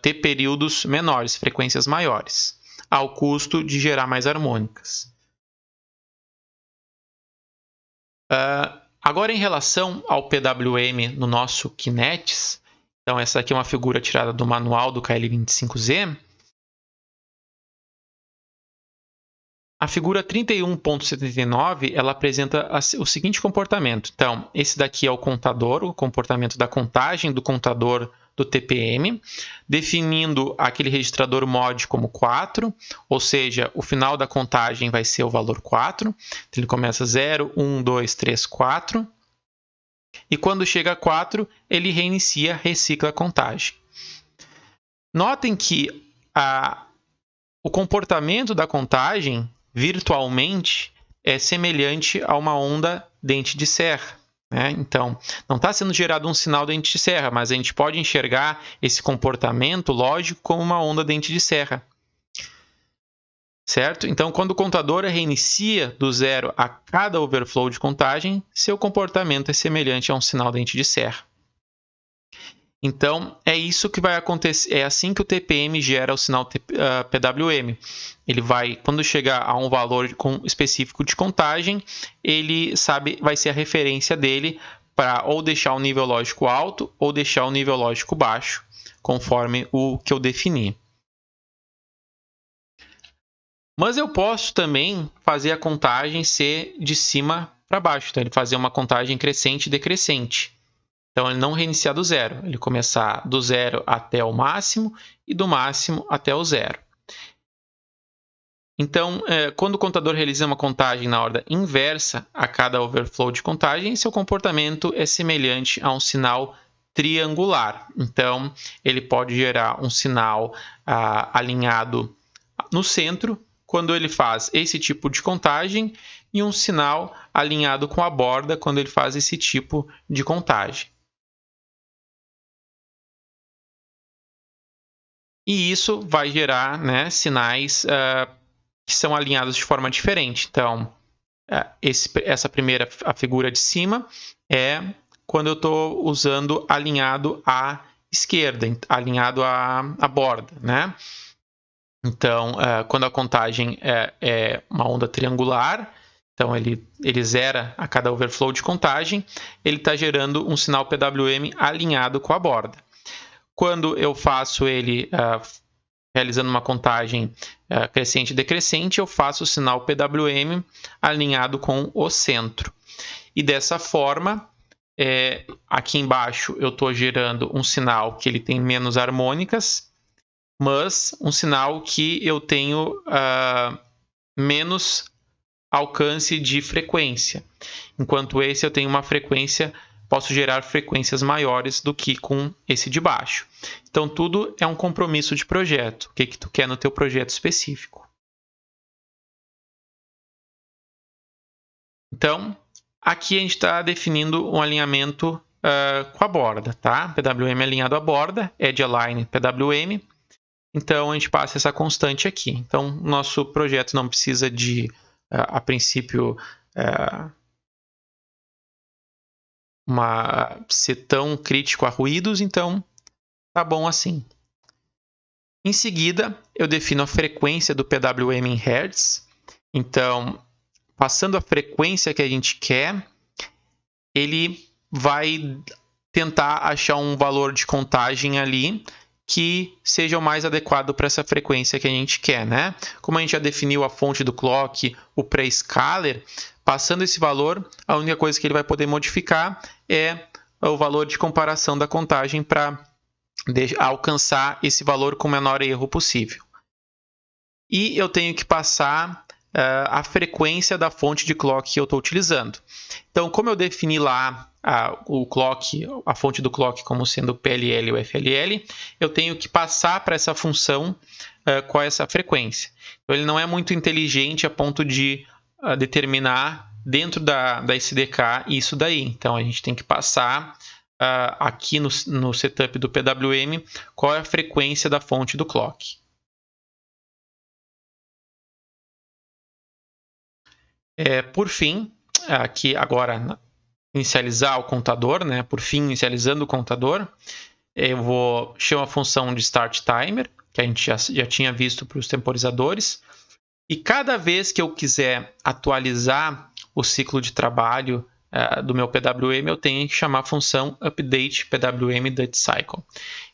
ter períodos menores, frequências maiores, ao custo de gerar mais harmônicas. Agora, em relação ao PWM no nosso Kinetics, então essa aqui é uma figura tirada do manual do KL25Z. A figura 31.79, ela apresenta o seguinte comportamento. Então, esse daqui é o contador, o comportamento da contagem do contador do TPM, definindo aquele registrador mod como 4, ou seja, o final da contagem vai ser o valor 4. Então, ele começa 0, 1, 2, 3, 4. E quando chega a 4, ele reinicia, recicla a contagem. Notem que o comportamento da contagem virtualmente é semelhante a uma onda dente de serra, né? Então, não está sendo gerado um sinal dente de serra, mas a gente pode enxergar esse comportamento lógico como uma onda dente de serra. Certo? Então, quando o contador reinicia do zero a cada overflow de contagem, seu comportamento é semelhante a um sinal dente de serra. Então, é isso que vai acontecer. É assim que o TPM gera o sinal PWM. Ele vai, quando chegar a um valor específico de contagem, ele vai ser a referência dele para ou deixar o nível lógico alto ou deixar o nível lógico baixo, conforme o que eu defini. Mas eu posso também fazer a contagem ser de cima para baixo. Então, ele fazer uma contagem crescente e decrescente. Então, ele não reiniciar do zero. Ele começar do zero até o máximo e do máximo até o zero. Então, quando o contador realiza uma contagem na ordem inversa a cada overflow de contagem, seu comportamento é semelhante a um sinal triangular. Então, ele pode gerar um sinal alinhado no centro, quando ele faz esse tipo de contagem, e um sinal alinhado com a borda, quando ele faz esse tipo de contagem. E isso vai gerar, né, sinais que são alinhados de forma diferente. Então, essa primeira, a figura de cima, é quando eu estou usando alinhado à esquerda, alinhado à borda, né? Então, quando a contagem é uma onda triangular, então ele zera a cada overflow de contagem, ele está gerando um sinal PWM alinhado com a borda. Quando eu faço ele realizando uma contagem crescente e decrescente, eu faço o sinal PWM alinhado com o centro. E dessa forma, aqui embaixo eu estou gerando um sinal que ele tem menos harmônicas, mas um sinal que eu tenho menos alcance de frequência. Enquanto esse eu tenho uma frequência, posso gerar frequências maiores do que com esse de baixo. Então tudo é um compromisso de projeto. O que tu quer no teu projeto específico. Então, aqui a gente está definindo um alinhamento com a borda, tá? PWM alinhado à borda, Edge Align PWM. Então, a gente passa essa constante aqui. Então, nosso projeto não precisa de, a princípio, ser tão crítico a ruídos, então tá bom assim. Em seguida, eu defino a frequência do PWM em Hz. Então, passando a frequência que a gente quer, ele vai tentar achar um valor de contagem ali que seja o mais adequado para essa frequência que a gente quer, né? Como a gente já definiu a fonte do clock, o pre-scaler, passando esse valor, a única coisa que ele vai poder modificar é o valor de comparação da contagem para alcançar esse valor com o menor erro possível. E eu tenho que passar a frequência da fonte de clock que eu estou utilizando. Então, como eu defini lá o clock, a fonte do clock como sendo o PLL ou FLL, eu tenho que passar para essa função qual é essa frequência. Então, ele não é muito inteligente a ponto de determinar dentro da SDK isso daí. Então, a gente tem que passar aqui no setup do PWM qual é a frequência da fonte do clock. Por fim, aqui agora inicializar o contador, né? Por fim, inicializando o contador, eu vou chamar a função de start timer, que a gente já tinha visto para os temporizadores. E cada vez que eu quiser atualizar o ciclo de trabalho do meu PWM, eu tenho que chamar a função update PWM Duty Cycle.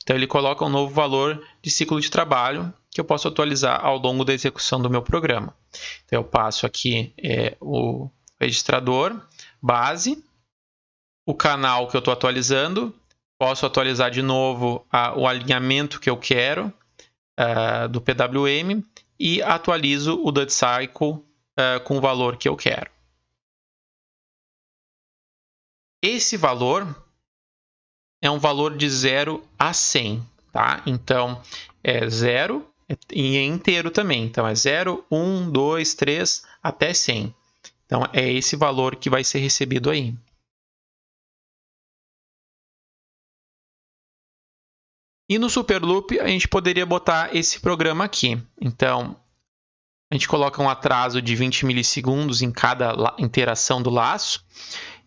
Então ele coloca um novo valor de ciclo de trabalho que eu posso atualizar ao longo da execução do meu programa. Então eu passo aqui o registrador base, o canal que eu estou atualizando, posso atualizar de novo o alinhamento que eu quero do PWM e atualizo o Duty Cycle com o valor que eu quero. Esse valor é um valor de 0 a 100, tá? Então, é 0 e é inteiro também. Então, é 0, 1, 2, 3, até 100. Então, é esse valor que vai ser recebido aí. E no Superloop, a gente poderia botar esse programa aqui. Então, a gente coloca um atraso de 20 milissegundos em cada interação do laço.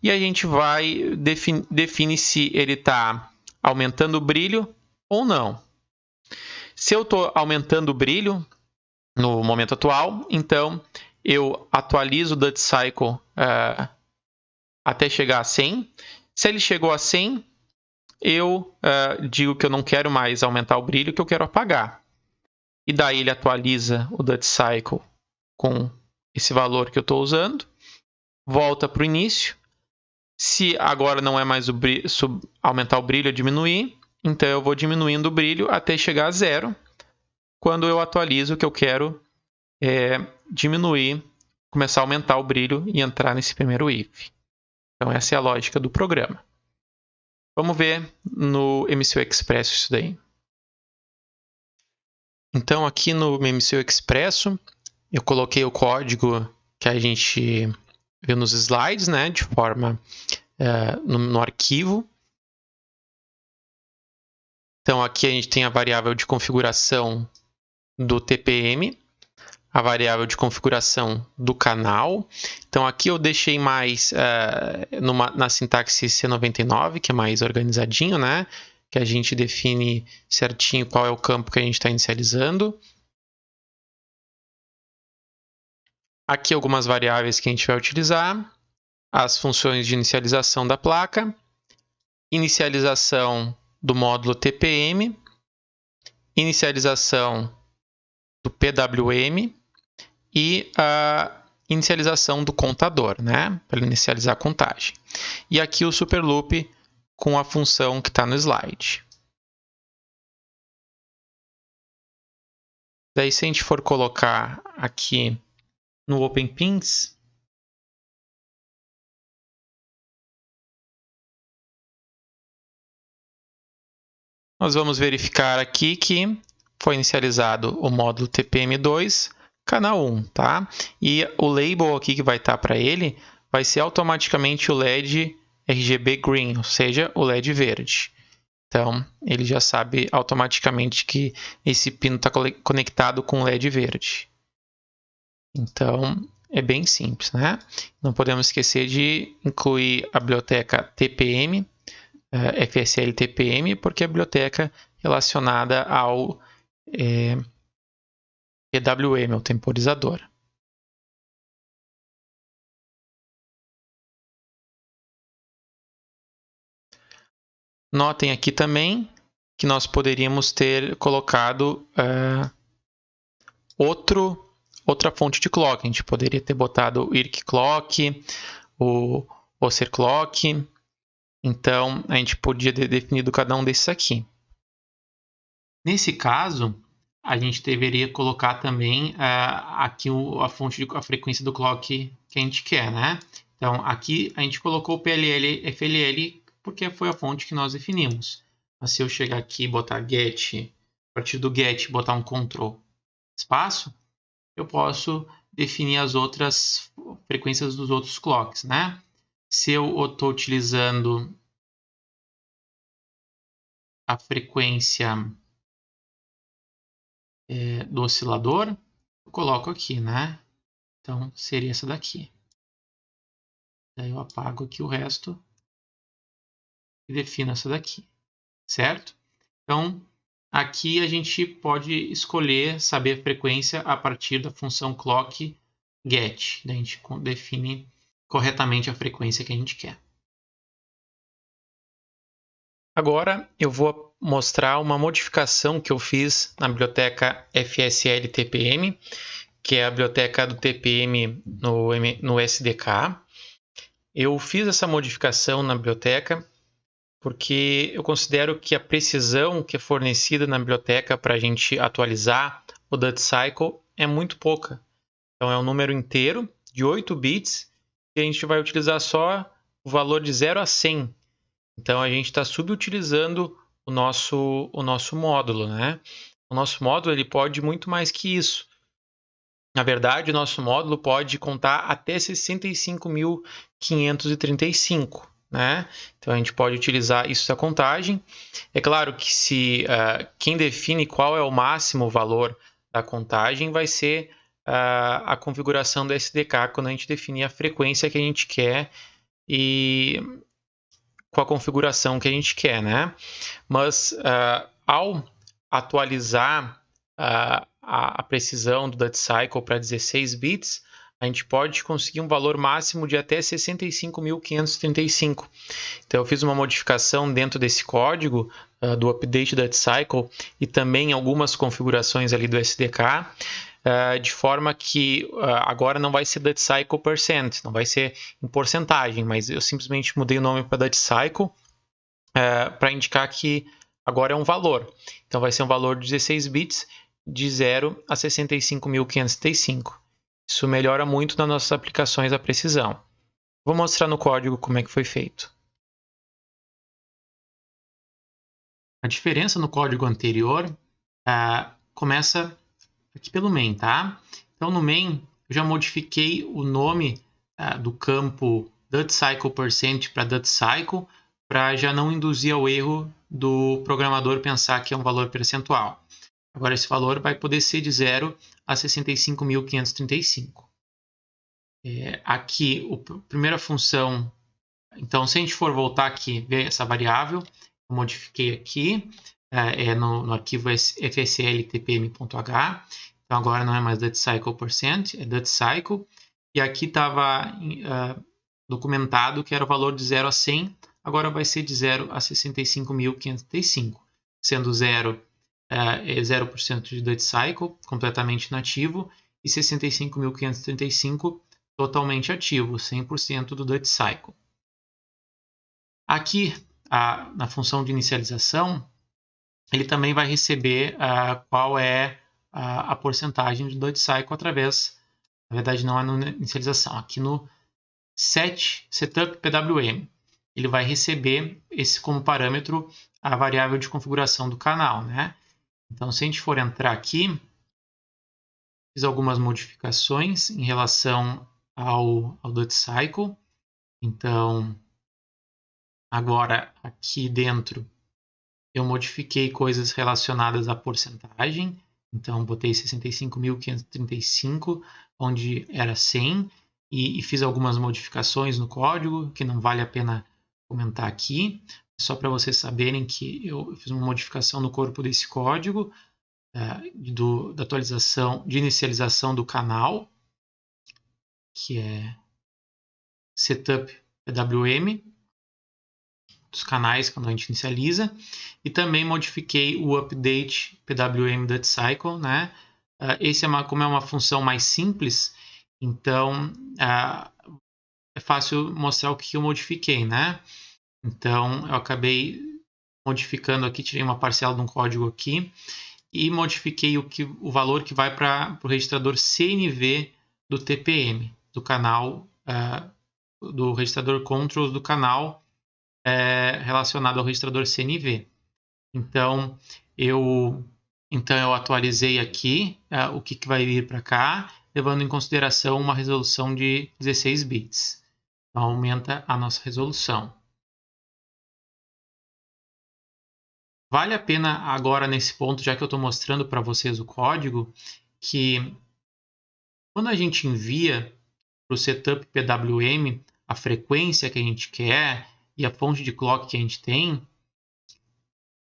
E a gente vai define se ele está aumentando o brilho ou não. Se eu estou aumentando o brilho no momento atual, então eu atualizo o Duty Cycle até chegar a 100. Se ele chegou a 100, eu digo que eu não quero mais aumentar o brilho, que eu quero apagar. E daí ele atualiza o Duty Cycle com esse valor que eu estou usando, volta para o início. Se agora não é mais aumentar o brilho ou diminuir, então eu vou diminuindo o brilho até chegar a 0. Quando eu atualizo, o que eu quero é diminuir, começar a aumentar o brilho e entrar nesse primeiro if. Então essa é a lógica do programa. Vamos ver no MCU Expresso isso daí. Então aqui no MCU Expresso, eu coloquei o código que a gente viu nos slides, né, de forma no arquivo. Então aqui a gente tem a variável de configuração do TPM, a variável de configuração do canal. Então aqui eu deixei mais na sintaxe C99, que é mais organizadinho, né? Que a gente define certinho qual é o campo que a gente está inicializando. Aqui algumas variáveis que a gente vai utilizar. As funções de inicialização da placa, inicialização do módulo TPM, inicialização do PWM e a inicialização do contador, né? Para inicializar a contagem. E aqui o Superloop com a função que está no slide. Daí, se a gente for colocar aqui no OpenPins, nós vamos verificar aqui que foi inicializado o módulo TPM2, canal 1, tá? E o label aqui que vai estar para ele vai ser automaticamente o LED RGB Green, ou seja, o LED verde. Então, ele já sabe automaticamente que esse pino está conectado com o LED verde. Então, é bem simples, né? Não podemos esquecer de incluir a biblioteca TPM, FSL TPM, porque é a biblioteca relacionada ao PWM, ao temporizador. Notem aqui também que nós poderíamos ter colocado outra fonte de clock. A gente poderia ter botado o IRC Clock, o Ocer Clock. Então, a gente podia ter definido cada um desses aqui. Nesse caso, a gente deveria colocar também aqui a frequência do clock que a gente quer, né? Então, aqui a gente colocou o PLL, FLL, porque foi a fonte que nós definimos. Mas se eu chegar aqui e botar get, a partir do get, botar um Ctrl espaço, eu posso definir as outras frequências dos outros clocks, né? Se eu estou utilizando a frequência do oscilador, eu coloco aqui, né? Então, seria essa daqui. Daí eu apago aqui o resto e defino essa daqui, certo? Então, aqui a gente pode escolher saber a frequência a partir da função clock get. Daí a gente define corretamente a frequência que a gente quer. Agora eu vou mostrar uma modificação que eu fiz na biblioteca FSL TPM, que é a biblioteca do TPM no SDK. Eu fiz essa modificação na biblioteca porque eu considero que a precisão que é fornecida na biblioteca para a gente atualizar o Duty Cycle é muito pouca. Então é um número inteiro de 8 bits e a gente vai utilizar só o valor de 0 a 100. Então a gente está subutilizando o nosso módulo, né? O nosso módulo ele pode muito mais que isso. Na verdade, o nosso módulo pode contar até 65.535, né? Então a gente pode utilizar isso da contagem. É claro que se quem define qual é o máximo valor da contagem vai ser a configuração do SDK quando a gente definir a frequência que a gente quer e com a configuração que a gente quer, né? Mas ao atualizar a precisão do Duty Cycle para 16 bits, a gente pode conseguir um valor máximo de até 65.535. Então eu fiz uma modificação dentro desse código do update Duty Cycle e também algumas configurações ali do SDK, de forma que agora não vai ser Duty Cycle %, não vai ser em porcentagem, mas eu simplesmente mudei o nome para Duty Cycle para indicar que agora é um valor. Então vai ser um valor de 16 bits de 0 a 65.535. Isso melhora muito nas nossas aplicações a precisão. Vou mostrar no código como é que foi feito. A diferença no código anterior começa aqui pelo main, tá? Então no main eu já modifiquei o nome do campo Duty Cycle % para Duty Cycle para já não induzir ao erro do programador pensar que é um valor percentual. Agora esse valor vai poder ser de 0 a 65.535. Aqui, a primeira função... Então, se a gente for voltar aqui ver essa variável, eu modifiquei aqui, no arquivo fsltpm.h. Então, agora não é mais Duty Cycle %, é Duty Cycle. E aqui estava documentado que era o valor de 0 a 100, agora vai ser de 0 a 65.535, sendo 0 é 0% de Duty Cycle, completamente nativo, e 65.535 totalmente ativo, 100% do Duty Cycle. Aqui, na função de inicialização, ele também vai receber qual é a porcentagem do Duty Cycle através, na verdade não é na inicialização, aqui no set setup PWM. Ele vai receber esse como parâmetro a variável de configuração do canal, né? Então, se a gente for entrar aqui, fiz algumas modificações em relação ao Duty Cycle. Então, agora aqui dentro eu modifiquei coisas relacionadas à porcentagem. Então, botei 65.535, onde era 100, e fiz algumas modificações no código, que não vale a pena comentar aqui. Só para vocês saberem que eu fiz uma modificação no corpo desse código, da atualização, de inicialização do canal, que é setup PWM, dos canais quando a gente inicializa, e também modifiquei o update PWM Duty Cycle, né? Esse como é uma função mais simples, então é fácil mostrar o que eu modifiquei, né? Então eu acabei modificando aqui, tirei uma parcela de um código aqui e modifiquei o valor que vai para o registrador CNV do TPM, do canal, do registrador controls do canal relacionado ao registrador CNV. Então eu atualizei aqui o que vai vir para cá, levando em consideração uma resolução de 16 bits. Então aumenta a nossa resolução. Vale a pena agora nesse ponto, já que eu estou mostrando para vocês o código, que quando a gente envia para o setup PWM a frequência que a gente quer e a fonte de clock que a gente tem,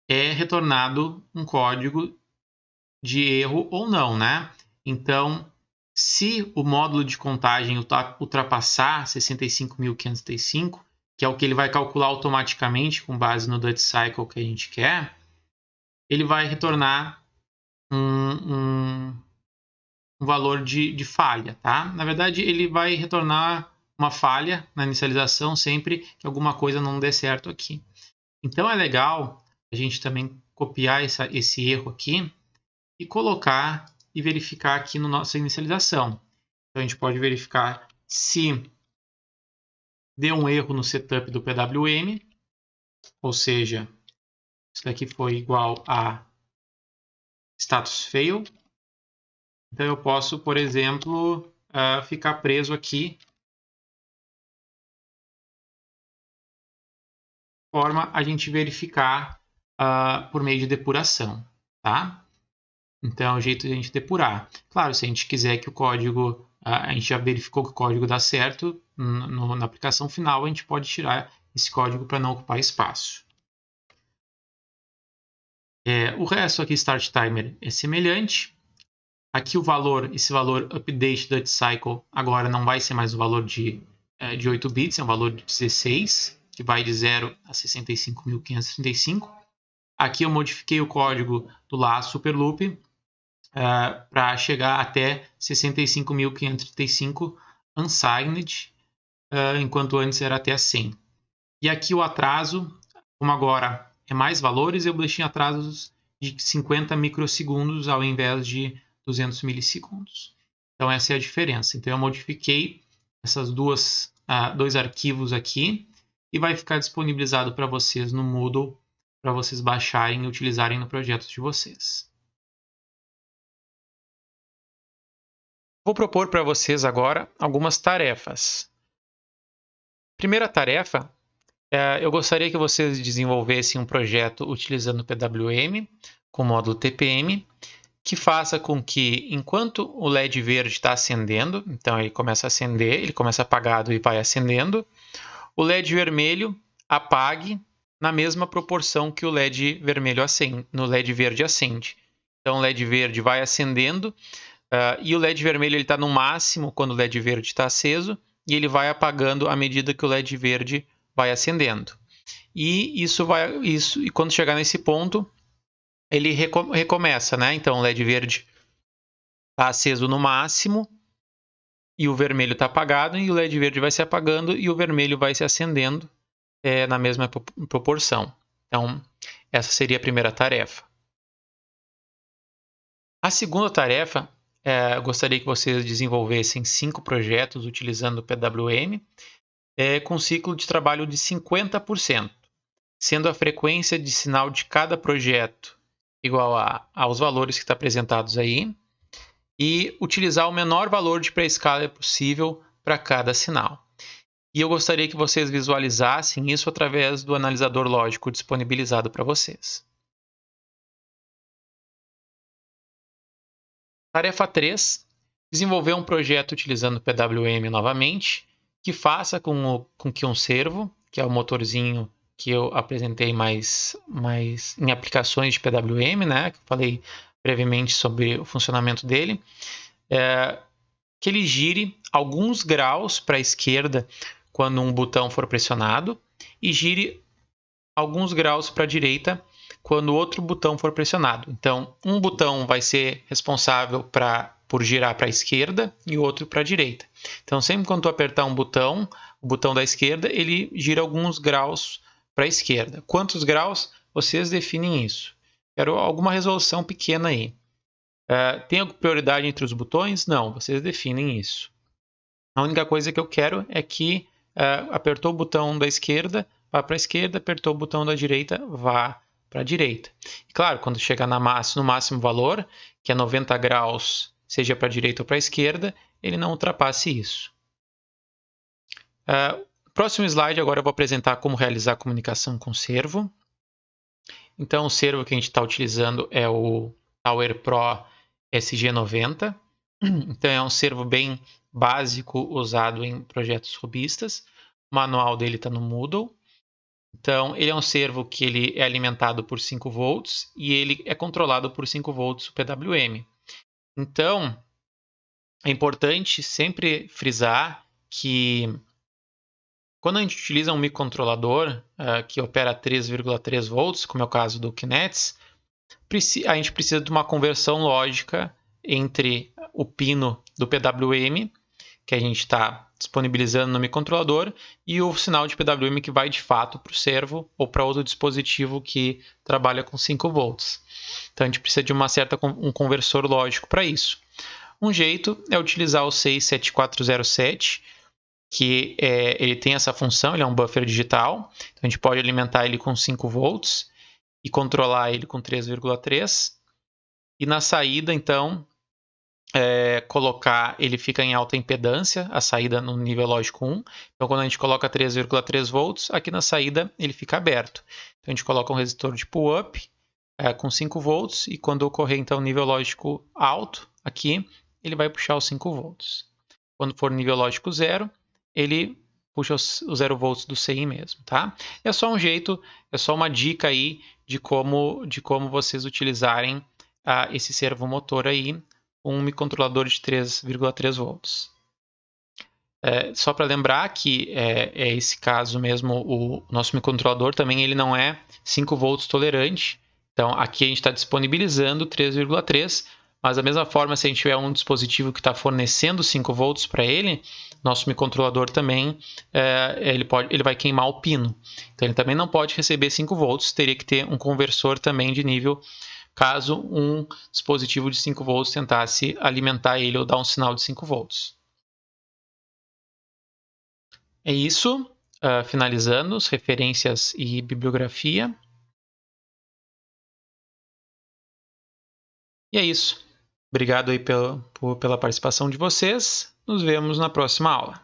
é retornado um código de erro ou não, né? Então, se o módulo de contagem ultrapassar 65.535, que é o que ele vai calcular automaticamente com base no Duty Cycle que a gente quer, ele vai retornar um valor de falha, tá? Na verdade, ele vai retornar uma falha na inicialização sempre que alguma coisa não dê certo aqui. Então, é legal a gente também copiar esse erro aqui e colocar e verificar aqui na nossa inicialização. Então, a gente pode verificar se deu um erro no setup do PWM, ou seja, isso daqui foi igual a status fail. Então, eu posso, por exemplo, ficar preso aqui, de forma a gente verificar por meio de depuração, tá? Então, é o jeito de a gente depurar. Claro, se a gente quiser que o código, a gente já verificou que o código dá certo, na aplicação final a gente pode tirar esse código para não ocupar espaço. O resto aqui, Start Timer, é semelhante. Aqui o valor, esse valor Update Duty Cycle, agora não vai ser mais o valor de 8 bits, é um valor de 16, que vai de 0 a 65.535. Aqui eu modifiquei o código do lá Superloop para chegar até 65.535 unsigned, enquanto antes era até 100. E aqui o atraso, como agora é mais valores, eu deixei atrasos de 50 microsegundos ao invés de 200 milissegundos. Então essa é a diferença. Então eu modifiquei essas dois arquivos aqui e vai ficar disponibilizado para vocês no Moodle, para vocês baixarem e utilizarem no projeto de vocês. Vou propor para vocês agora algumas tarefas. Primeira tarefa, eu gostaria que vocês desenvolvessem um projeto utilizando o PWM com o módulo TPM, que faça com que, enquanto o LED verde está acendendo, então ele começa a acender, ele começa apagado e vai acendendo, o LED vermelho apague na mesma proporção que o LED vermelho acende, no LED verde acende. Então o LED verde vai acendendo e o LED vermelho está no máximo quando o LED verde está aceso e ele vai apagando à medida que o LED verde vai acendendo. E e quando chegar nesse ponto, ele recomeça, né? Então o LED verde está aceso no máximo e o vermelho está apagado, e o LED verde vai se apagando e o vermelho vai se acendendo na mesma proporção. Então, essa seria a primeira tarefa. A segunda tarefa, eu gostaria que vocês desenvolvessem 5 projetos utilizando o PWM, com ciclo de trabalho de 50%, sendo a frequência de sinal de cada projeto igual aos valores que estão apresentados aí, e utilizar o menor valor de pré-escala possível para cada sinal. E eu gostaria que vocês visualizassem isso através do analisador lógico disponibilizado para vocês. Tarefa 3. Desenvolver um projeto utilizando o PWM novamente, que faça com que um servo, que é o motorzinho que eu apresentei mais em aplicações de PWM, né, que eu falei brevemente sobre o funcionamento dele, que ele gire alguns graus para a esquerda quando um botão for pressionado e gire alguns graus para a direita quando outro botão for pressionado. Então, um botão vai ser responsável por girar para a esquerda e o outro para a direita. Então, sempre quando tu apertar um botão, o botão da esquerda, ele gira alguns graus para a esquerda. Quantos graus? Vocês definem isso. Quero alguma resolução pequena aí. Tem prioridade entre os botões? Não, vocês definem isso. A única coisa que eu quero é que apertou o botão da esquerda, vá para a esquerda, apertou o botão da direita, vá para a direita. E claro, quando chegar no máximo valor, que é 90 graus, seja para a direita ou para a esquerda, ele não ultrapasse isso. Próximo slide, agora eu vou apresentar como realizar a comunicação com o servo. Então, o servo que a gente está utilizando é o Tower Pro SG90. Então, é um servo bem básico usado em projetos robistas. O manual dele está no Moodle. Então, ele é um servo que ele é alimentado por 5 volts e ele é controlado por 5 volts o PWM. Então, é importante sempre frisar que quando a gente utiliza um microcontrolador que opera 3,3 volts, como é o caso do Kinets, a gente precisa de uma conversão lógica entre o pino do PWM, que a gente está disponibilizando no microcontrolador, e o sinal de PWM que vai de fato para o servo ou para outro dispositivo que trabalha com 5 volts. Então a gente precisa de um conversor lógico para isso. Um jeito é utilizar o 67407, que ele tem essa função, ele é um buffer digital, então a gente pode alimentar ele com 5 volts e controlar ele com 3,3. E na saída, então, ele fica em alta impedância, a saída no nível lógico 1. Então, quando a gente coloca 3,3 volts, aqui na saída ele fica aberto. Então, a gente coloca um resistor de pull-up com 5 volts e quando ocorrer, então, nível lógico alto, aqui, ele vai puxar os 5 volts. Quando for nível lógico 0, ele puxa os 0 volts do CI mesmo, tá? É só um jeito, é só uma dica aí de como vocês utilizarem esse servo motor aí, um microcontrolador de 3,3 volts. Só para lembrar que é esse caso mesmo, o nosso microcontrolador também ele não é 5 volts tolerante. Então aqui a gente está disponibilizando 3,3, mas da mesma forma, se a gente tiver um dispositivo que está fornecendo 5 volts para ele, nosso microcontrolador também ele vai queimar o pino. Então ele também não pode receber 5 volts, teria que ter um conversor também de nível, caso um dispositivo de 5 volts tentasse alimentar ele ou dar um sinal de 5 volts. É isso, finalizando, referências e bibliografia. E é isso. Obrigado aí pela participação de vocês. Nos vemos na próxima aula.